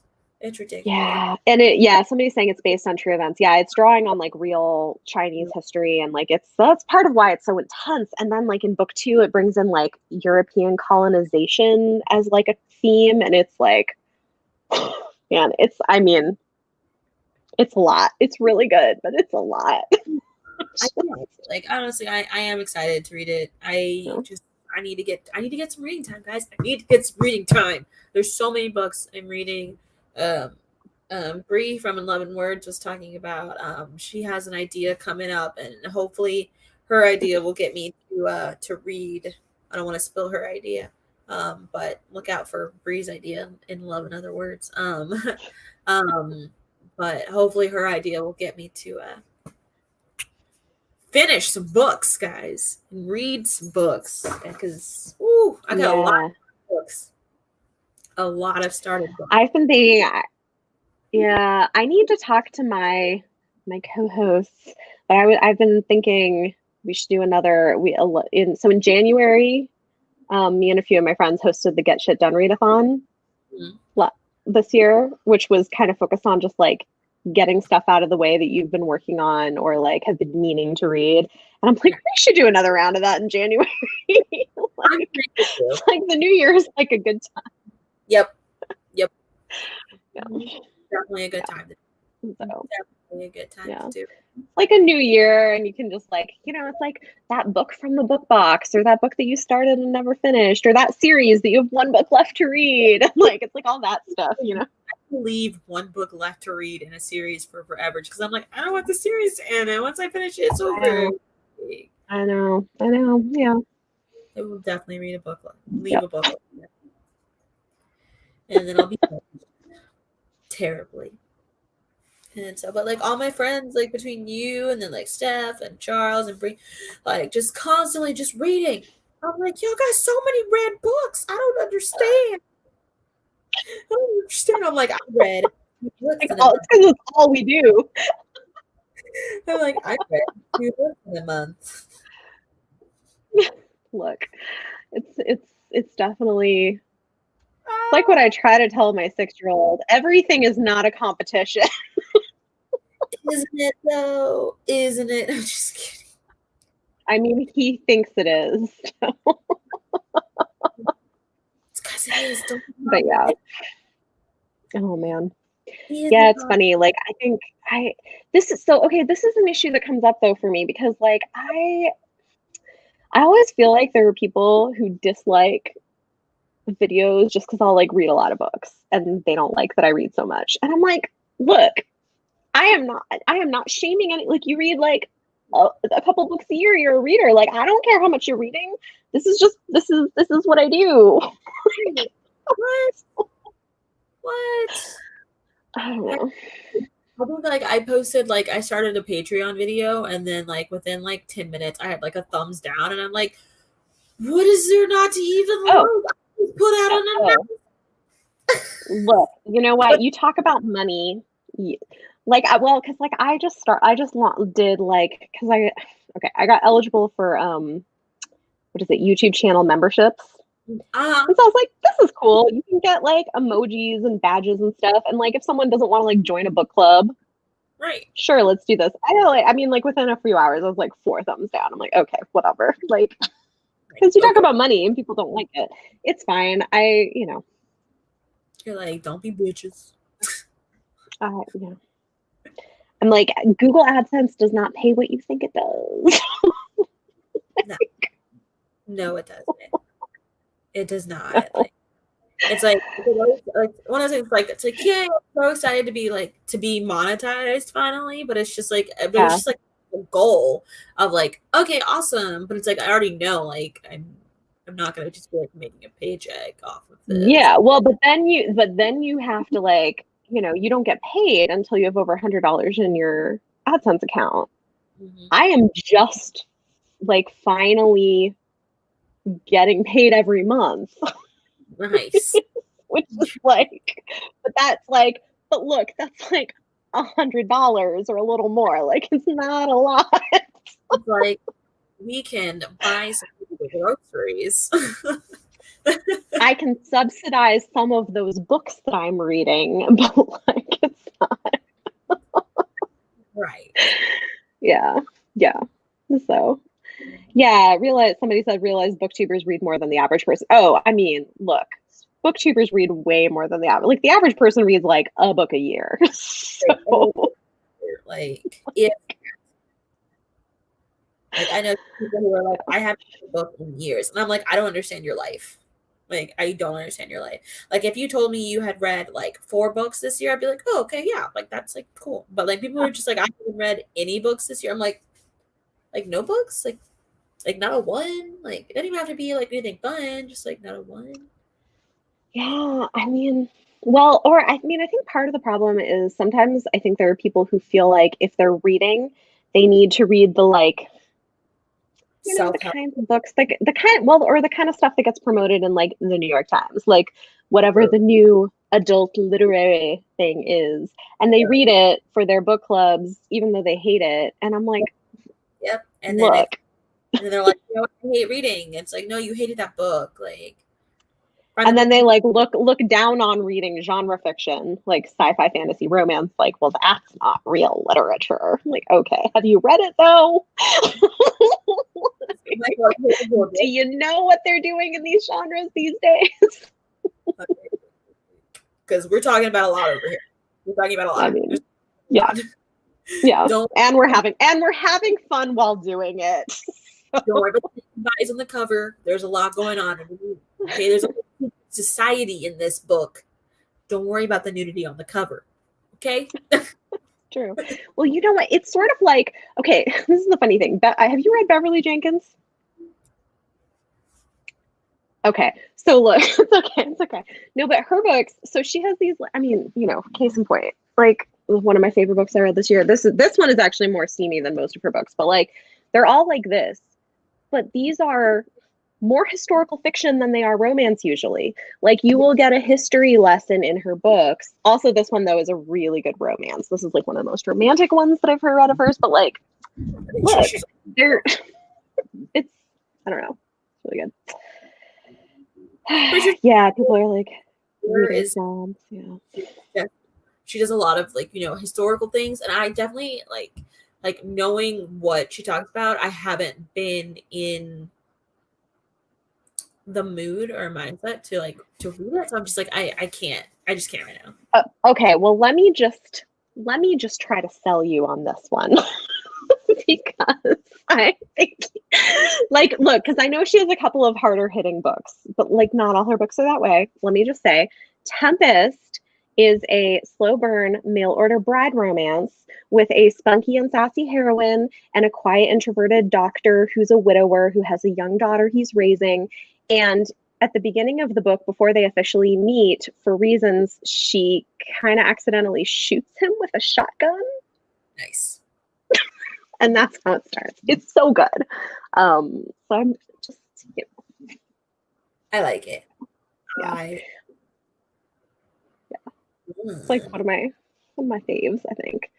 Yeah. And somebody's saying it's based on true events. Yeah, it's drawing on like real Chinese history, and like that's part of why it's so intense. And then like in book 2, it brings in like European colonization as like a theme, and it's like, man, it's a lot. It's really good, but it's a lot. Like, honestly, I am excited to read it. I need to get some reading time, guys. I need to get some reading time. There's so many books I'm reading. Bree from 11 Words was talking about, she has an idea coming up, and hopefully her idea will get me to read. I don't want to spill her idea, but look out for Bree's idea in 11 Other Words. But hopefully her idea will get me to finish some books, guys, and read some books, because I got a lot of books, a lot of started books. I've been thinking, I need to talk to my co-hosts, but I've been thinking we should do another. In January, me and a few of my friends hosted the Get Shit Done Readathon this year, which was kind of focused on just like getting stuff out of the way that you've been working on or like have been meaning to read. And I'm like, we should do another round of that in January. It's like the new year is like a good time. Yep. Definitely a good time. Definitely a good time to do. Like a new year, and you can just like, it's like that book from the book box, or that book that you started and never finished, or that series that you have one book left to read. Like, it's like all that stuff, leave one book left to read in a series for forever just because I'm like, I don't want the series to end, and once I finish it, it's over. I know. Yeah. I will definitely read a book, leave Yep. a book, and then I'll be terribly. And so, but like all my friends, like between you and then like Steph and Charles and Bree, like just constantly just reading. I'm like, y'all got so many read books. I don't understand. I don't understand. I'm like, I read 2 books Like, in a month. it's because it's all we do. I'm like, I read 2 books in a month. Look, it's definitely like what I try to tell my 6-year-old. Everything is not a competition. Isn't it though? Isn't it? I'm just kidding. I mean, he thinks it is. So. It's because it is. But yeah. Oh man. Yeah, it's funny. Like I think this is an issue that comes up though for me because like I always feel like there are people who dislike videos just because I'll like read a lot of books and they don't like that I read so much. And I'm like, look, I am not shaming any, like you read like a couple books a year, you're a reader. Like I don't care how much you're reading. This is what I do. What? I don't know. I think like I posted like I started a Patreon video and then like within like 10 minutes I had like a thumbs down and I'm like, what is there not to even put out on a Look, you know what? You talk about money. Like because like I just did like because I got eligible for what is it, YouTube channel memberships. And so I was like, this is cool. You can get like emojis and badges and stuff. And like if someone doesn't want to like join a book club, right? Sure, let's do this. I mean, like within a few hours, I was like 4 thumbs down. I'm like, okay, whatever. Like, because you talk about money and people don't like it. It's fine. You're like, don't be bitches. Yeah. I'm like, Google AdSense does not pay what you think it does. No, it doesn't. It does not. Like, it's like one of the things like it's like, yeah, I'm so excited to be monetized finally, but it's just like it's just like a goal of like, okay, awesome. But it's like I already know like I'm not gonna just be like making a paycheck off of this. Yeah, well, but then you have to like, you don't get paid until you have over $100 in your AdSense account. Mm-hmm. I am just like finally getting paid every month. Nice. Which is like, but look, that's like $100 or a little more. Like it's not a lot. It's like we can buy some groceries. I can subsidize some of those books that I'm reading, but like it's not. Right. Yeah. So yeah, somebody said realize booktubers read more than the average person. Oh, I mean, look, booktubers read way more than the average. Like the average person reads like a book a year. So like if like I know people who are like, I haven't read a book in years. And I'm like, I don't understand your life. Like, I don't understand your life. Like, if you told me you had read like 4 books this year, I'd be like, oh, okay, yeah, like that's like cool. But like people are just like, I haven't read any books this year. I'm like no books? Like not a 1? Like it doesn't even have to be like anything fun, just like not a 1. Yeah, I mean, well, or I mean, I think part of the problem is sometimes I think there are people who feel like if they're reading, they need to read the like the kinds of books that the kind of stuff that gets promoted in like the New York Times, like whatever the new adult literary thing is, and they read it for their book clubs even though they hate it, and I'm like, yep. And look, then they're like, I hate reading. It's like, no, you hated that book, like. And then they like look down on reading genre fiction, like sci-fi, fantasy, romance. Like, well, that's not real literature. I'm like, okay, have you read it though? Do you know what they're doing in these genres these days? Because we're talking about a lot over here. We're talking about a lot. I mean, yeah. And we're having fun while doing it. Don't worry about the guys on the cover. There's a lot going on. Okay, there's a society in this book. don't worry about the nudity on the cover. Okay? True. Well, you know what? It's sort of like, okay, this is the funny thing. Have you read Beverly Jenkins? Okay. So look, it's okay. No, but her books, so she has these, I mean, case in point, like one of my favorite books I read this year. This one is actually more steamy than most of her books, but like they're all like this. But these are more historical fiction than they are romance usually. Like you will get a history lesson in her books. Also, this one though is a really good romance. This is like one of the most romantic ones that I've heard read of hers, but like look, it's I don't know. It's really good. Yeah, people are like reading songs. Yeah. She does a lot of like, historical things, and I definitely like knowing what she talks about. I haven't been in the mood or mindset to read it. So I'm just like, I just can't right now. Okay, well let me just try to sell you on this one. Because I think like look, because I know she has a couple of harder hitting books, but like not all her books are that way. Let me just say Tempest is a slow burn mail order bride romance with a spunky and sassy heroine and a quiet introverted doctor who's a widower who has a young daughter he's raising. And at the beginning of the book, before they officially meet, for reasons, she kind of accidentally shoots him with a shotgun. Nice. And that's how it starts. It's so good. So I'm just, I like it. Yeah. It's like one of my faves, I think.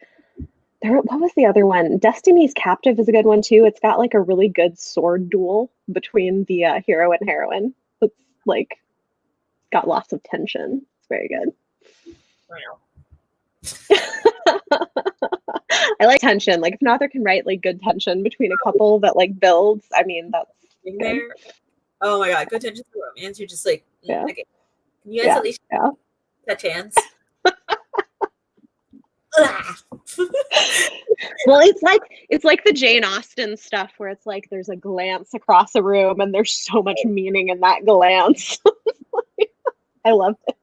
What was the other one? Destiny's Captive is a good one too. It's got like a really good sword duel between the hero and heroine. It's like got lots of tension. It's very good. Wow. I like tension. Like if an author can write like good tension between a couple that like builds, I mean that's there. Oh my god, good tension to romance. You're just like, yeah. Okay. Can you guys at least touch hands? Well, it's like the Jane Austen stuff where it's like there's a glance across a room and there's so much meaning in that glance. I love it.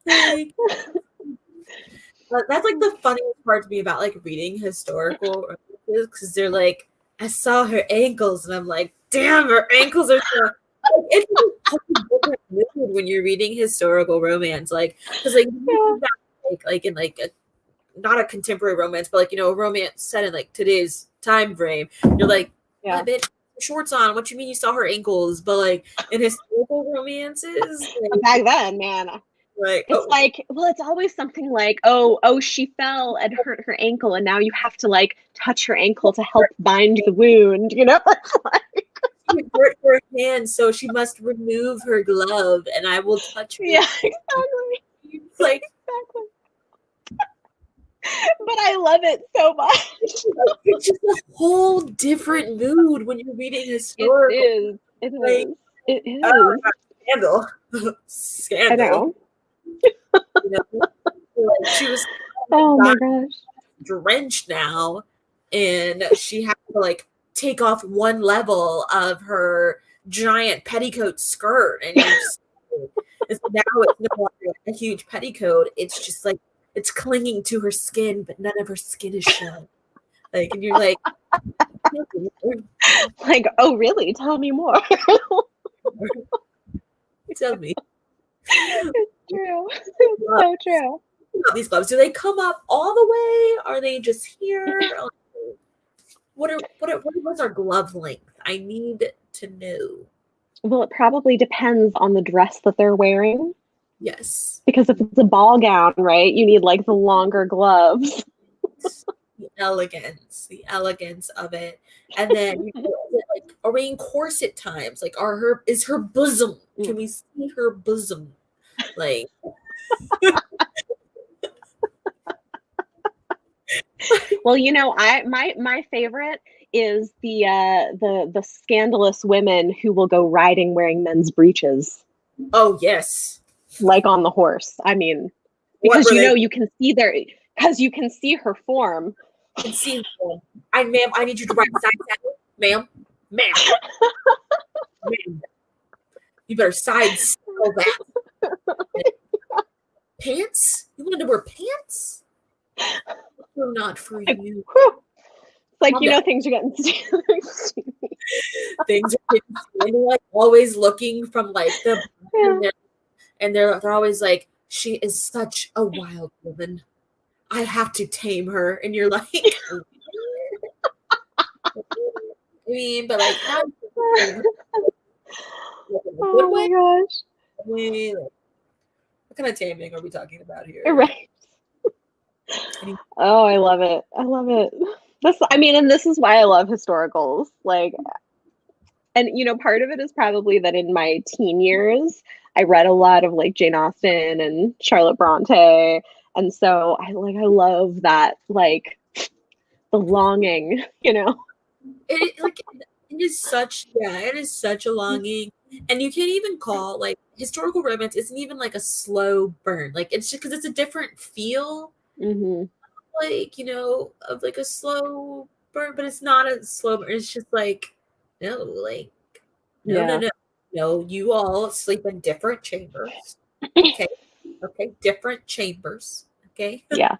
That's like the funniest part to me about like reading historical because they're like, I saw her ankles and I'm like, damn, her ankles are so. It's a different mood when you're reading historical romance, like because like in like not a contemporary romance, but like a romance set in like today's time frame. You're like, yeah, bitch, shorts on. What you mean you saw her ankles? But like in historical romances, like, back then, man, like it's like, well, it's always something like, oh, she fell and hurt her ankle, and now you have to like touch her ankle to help bind the wound. It's like. She hurt her hand, so she must remove her glove, and I will touch her. Yeah, exactly. Like exactly. But I love it so much. It's just a whole different mood when you're reading historical. It is. It is. Oh, scandal. Scandal. I know. She was oh my gosh, drenched now, and she had to like take off one level of her giant petticoat skirt, and now it's no longer a huge petticoat. It's just like it's clinging to her skin, but none of her skin is shown. Like, and you're like, oh really? Tell me more. Tell me. It's true. It's so true. These gloves, do they come up all the way? Are they just here? What's our glove length? I need to know. Well, it probably depends on the dress that they're wearing. Yes. Because if it's a ball gown, right, you need like the longer gloves. The elegance of it. And then like, are we in corset times? Like is her bosom? Can we see her bosom? Like well, my favorite is the scandalous women who will go riding wearing men's breeches. Oh yes. Like on the horse. I mean, because you can see you can see her form. You can see her form. Ma'am, I need you to ride side saddle. Ma'am. You better sidestep that. Pants? You wanted to wear pants? No, not for you. It's like, Calm you know, down. things are getting Things are getting and they're like always looking from like the and they're always like, she is such a wild woman. I have to tame her. And you're like, I mean, but like, how do you tame her? Like, in a good Oh way? my gosh. Way? Like, what kind of taming are we talking about here? Right. Oh, I love it. I love it. And this is why I love historicals. Like, and you know, part of it is probably that in my teen years, I read a lot of like Jane Austen and Charlotte Bronte. And so I love that, like the longing, you know. It is such a longing. And you can't even call like historical romance isn't even like a slow burn. Like it's just because it's a different feel. Mm-hmm. Like, of like a slow burn, but it's not a slow burn. It's just like, no, like, no, no, Yeah. no. No, you all sleep in different chambers. Okay. Okay. Different chambers. Okay. Yeah.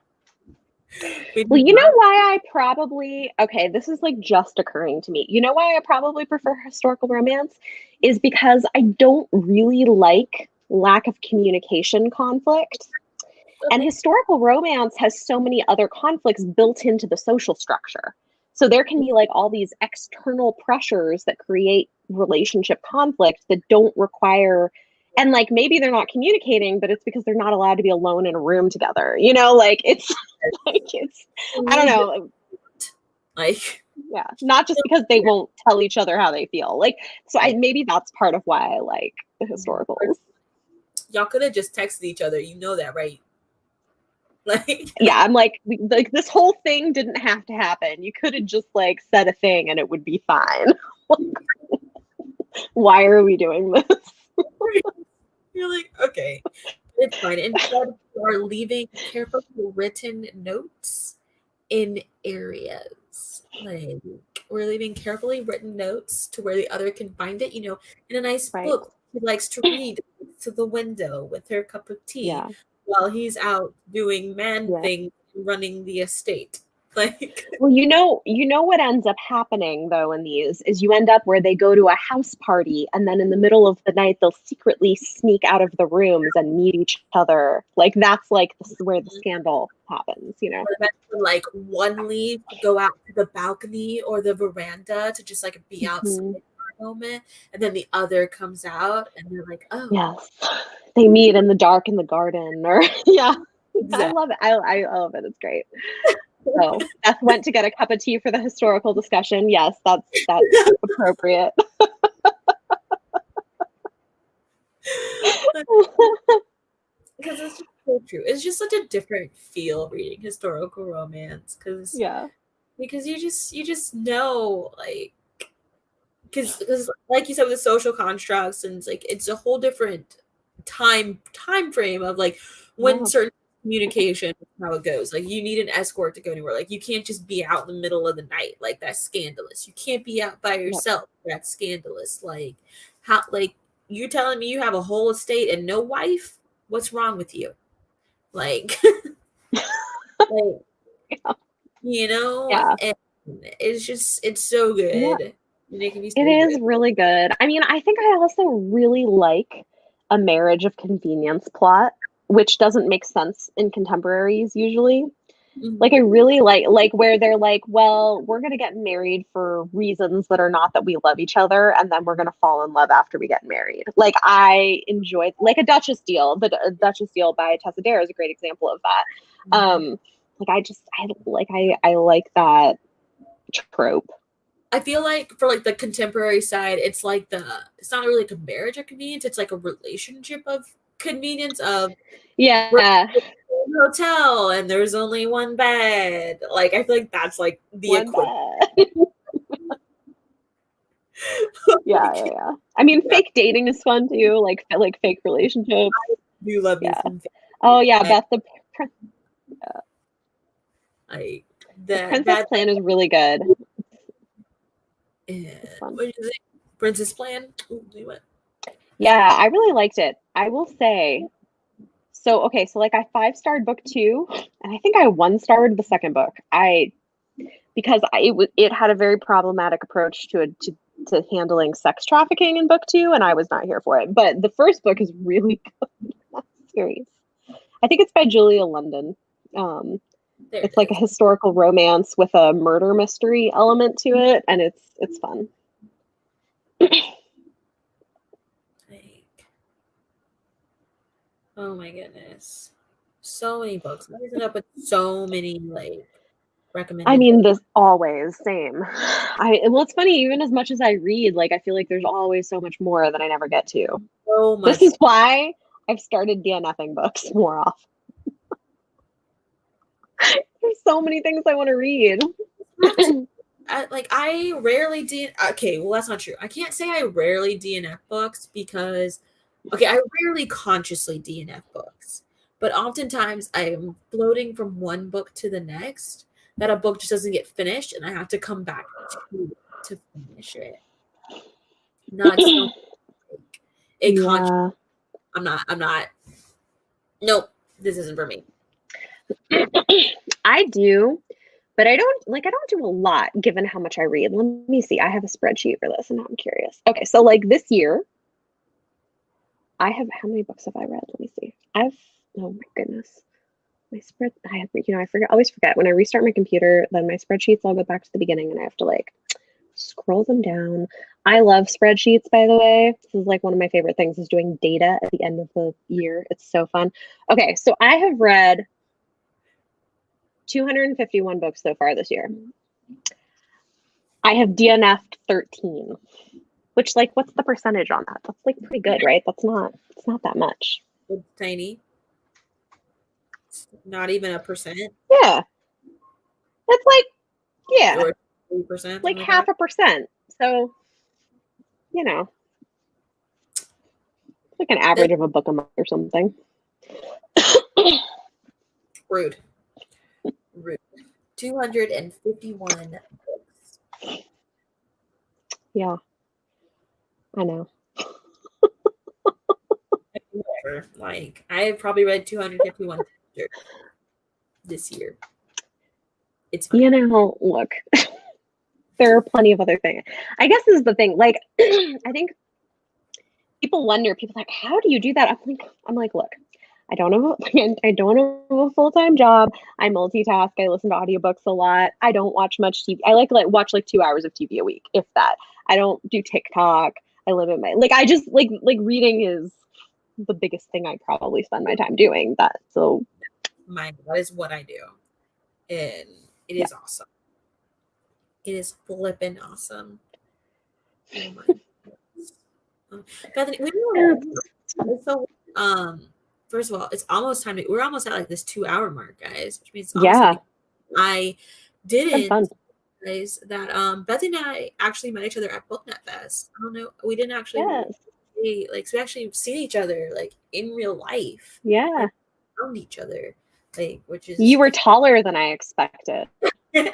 We Well, do you know not. why okay, this is like just occurring to me. You know why I probably prefer historical romance is because I don't really like lack of communication conflict. And Okay. historical romance has so many other conflicts built into the social structure. So there can be like all these external pressures that create relationship conflict that don't require, and like maybe they're not communicating, but it's because they're not allowed to be alone in a room together. You know, like it's like it's I don't know. Like, Yeah, not just because they won't tell each other how they feel. Like, so maybe that's part of why I like the historicals. y'all could have just texted each other. You know that, right? Like, Yeah, I'm like this whole thing didn't have to happen. You could have just like said a thing and it would be fine. Why are we doing this? you're like, okay, it's fine. Instead, you are leaving carefully written notes in areas. Like, we're leaving carefully written notes to where the other can find it, in a nice Right. book he likes to read to the window with her cup of tea Yeah. while he's out doing man Yeah. things, running the estate. Like, Well, you know what ends up happening though in these is you end up where they go to a house party and then in the middle of the night they'll secretly sneak out of the rooms and meet each other. Like that's like this is where the scandal happens, you know. like one leave to go out to the balcony or the veranda to just like be outside Mm-hmm. for a moment, and then the other comes out and they're like, oh, Yes. They meet in the dark in the garden or yeah. I exactly. love it. I love it. It's great. So Beth went to get a cup of tea for the historical discussion. Yes, that's appropriate. Because it's just so true. It's just such a different feel reading historical romance Yeah. because you just know, like, because like you said with the social constructs, and it's a whole different time frame of like when Yeah. certain communication, how it goes. Like, you need an escort to go anywhere. Like, you can't just be out in the middle of the night. Like, that's scandalous. You can't be out by Yep. yourself. That's scandalous. Like, how, like, you're telling me you have a whole estate and no wife? What's wrong with you? Like, like, Yeah. and it's so Yeah. good. And it can be It so is good. really good. I mean, I think I also really like a marriage of convenience plot, which doesn't make sense in contemporaries usually. Like I Mhm. really like where they're like, well, we're gonna get married for reasons that are not that we love each other, and then we're gonna fall in love after we get married. Like I enjoyed like a Duchess deal. The Duchess deal by Tessa Dare is a great example of that. Like I like that trope. I feel like for like the contemporary side, it's not really like a marriage of convenience, it's like a relationship of convenience of we're Yeah. in a hotel and there's only one bed. Like, I feel like that's like the One equivalent. bed. Yeah, yeah, yeah. I mean, Yeah, fake dating is fun too, like fake relationships. I do love me Yeah. some Oh yeah, like, Beth, like the that Princess that Plan is really good. yeah. It's fun. What is it? Princess Plan? Ooh, do what? Yeah, I really liked it. I will say, so okay, so like I 5-starred book 2, and I think I 1-starred the second book. Because it had a very problematic approach to handling sex trafficking in book 2, and I was not here for it. But the first book is really good. That series. I think it's by Julia London. It's like a historical romance with a murder mystery element to it, and it's fun. Oh my goodness. So many books. I ended up with so many recommended. I mean, this always same. Well, it's funny, even as much as I read, I feel like there's always so much more that I never get to. So much. This is why I've started DNFing books more often. There's so many things I want to read. I rarely okay, well, that's not true. I can't say I rarely DNF books because I rarely consciously DNF books, but oftentimes I'm floating from one book to the next that a book just doesn't get finished and I have to come back to finish it. Not so I'm not nope, this isn't for me. I do, but I don't do a lot given how much I read. Let me see. I have a spreadsheet for this and I'm curious. Okay, so this year I have, how many books have I read? Let me see. Oh my goodness. I always forget when I restart my computer, then my spreadsheets all go back to the beginning and I have to scroll them down. I love spreadsheets, by the way. This is one of my favorite things is doing data at the end of the year. It's so fun. Okay, so I have read 251 books so far this year. I have DNF'd 13, which what's the percentage on that? That's pretty good, right? It's not that much. It's tiny. It's not even a percent. Yeah. It's yeah. Or 3%. Like half a percent. So, it's an average of a book a month or something. Rude. 251 books. Yeah. I know. Whatever. I have probably read 251 this year. It's fine. Look, there are plenty of other things. I guess this is the thing. I think people wonder, how do you do that? I'm like, look, I don't have a full-time job. I multitask. I listen to audiobooks a lot. I don't watch much TV. I watch 2 hours of TV a week, if that. I don't do TikTok. I live in my I just reading is the biggest thing I probably spend my time doing. That is what I do, and it is awesome. It is flippin' awesome. Oh my Bethany, so first of all, it's almost time we're almost at this 2-hour mark, guys, which means I didn't realize that Bethany and I actually met each other at BookNet Fest. I don't know, we didn't actually so we actually seen each other in real life. Yeah. Found each other. Which is, you were taller than I expected. And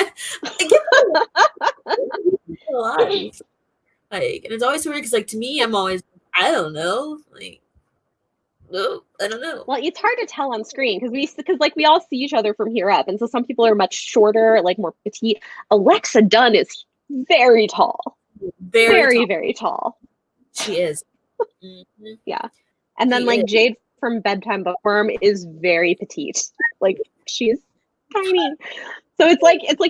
it's always weird because to me, I'm always I don't know. No, I don't know. Well, it's hard to tell on screen because we all see each other from here up, and so some people are much shorter, more petite. Alexa Dunn is very tall, very tall. She is. Mm-hmm. Yeah, and then Jade from Bedtime Bookworm is very petite. She's tiny. So it's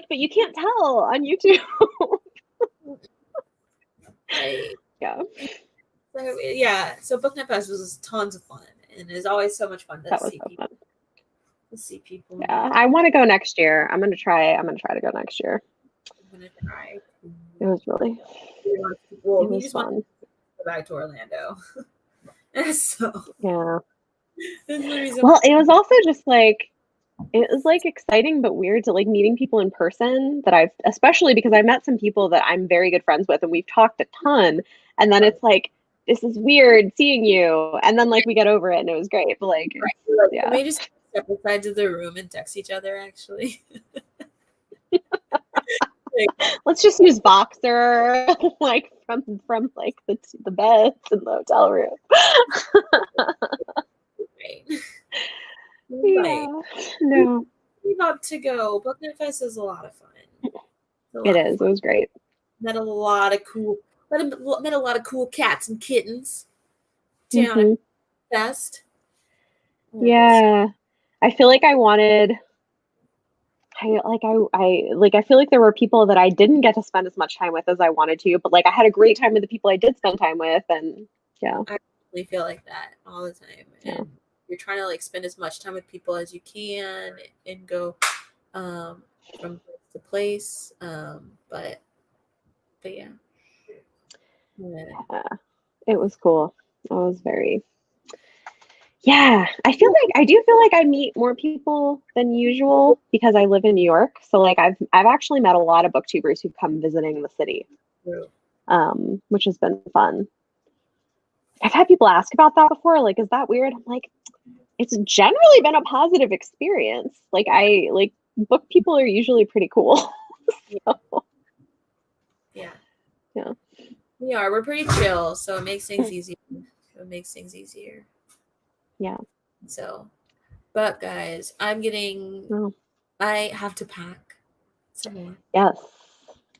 but you can't tell on YouTube. Yeah. So so BookNet Fest was tons of fun, and it's always so much fun to see people. To see people. Yeah, I want to go next year. I'm gonna try to go next year. I'm gonna try. It was really. Well, it was fun. Go back to Orlando. So. Yeah. Well, it was also just it was exciting but weird to meeting people in person that especially because I met some people that I'm very good friends with and we've talked a ton, and then it's this is weird seeing you, and then we get over it and it was great, but yeah, we just step aside to the room and text each other actually. Let's just use Boxer, like from like the beds in the hotel room. Right. Yeah. No. We're about to go. Book Night Fest is a lot of fun. It is. It was great. Met a lot of cool cats and kittens down at Fest. Yeah. I feel like I wanted I feel like there were people that I didn't get to spend as much time with as I wanted to, but like I had a great time with the people I did spend time with, and yeah. I really feel like that all the time. Yeah. And you're trying to like spend as much time with people as you can and go from place to place. But yeah. Yeah. It was cool. I was very I do feel like I meet more people than usual because I live in New York. So like I've actually met a lot of booktubers who've come visiting the city. True. Which has been fun. I've had people ask about that before, like, is that weird? I'm like, it's generally been a positive experience. Like book people are usually pretty cool. So, yeah. Yeah. We are. We're pretty chill, so it makes things easier. Yeah. So, but guys, I have to pack some more. Yes.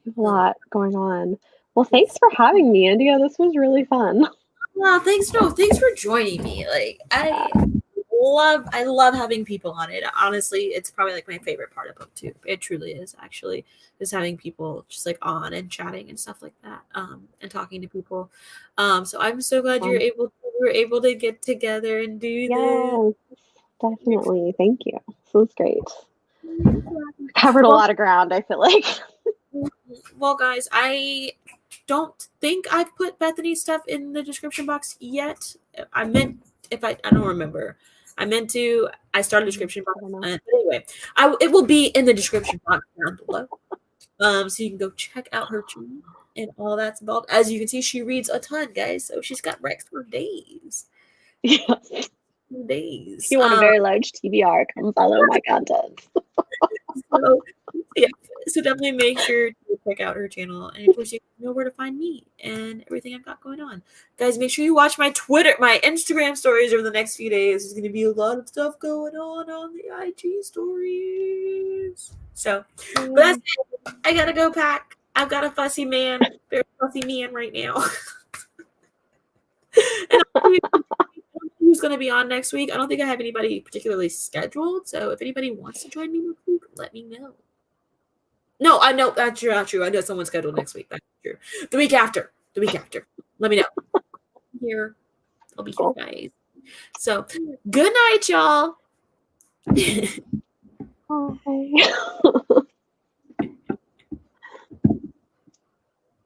A lot going on. Well, thanks for having me, India. This was really fun. Well, thanks for joining me. Like I love having people on it. Honestly, it's probably like my favorite part of BookTube. It truly is, actually, just having people just like on and chatting and stuff like that, and talking to people. So I'm so glad we were able to get together and do this. Definitely. Thank you. This was great. Covered a lot of ground, I feel like. Well, guys, I don't think I've put Bethany's stuff in the description box yet. I don't remember. I meant to. I started a description box. But anyway, it will be in the description box down below. So you can go check out her channel and all that's involved. As you can see, she reads a ton, guys. So she's got Rex for days. Yes. Days. If you want a very large TBR, come follow my content. So definitely make sure to check out her channel, and of course you know where to find me and everything I've got going on. Guys, make sure you watch my Instagram stories over the next few days. There's going to be a lot of stuff going on the IG stories. So, but that's it. I gotta go pack. I've got a very fussy man right now. And who's going to be on next week? I don't think I have anybody particularly scheduled. So if anybody wants to join me next week, let me know. No, I know that's not true. I know someone's scheduled next week. That's true. The week after. Let me know. Here. I'll be here, guys. So good night, y'all. Bye.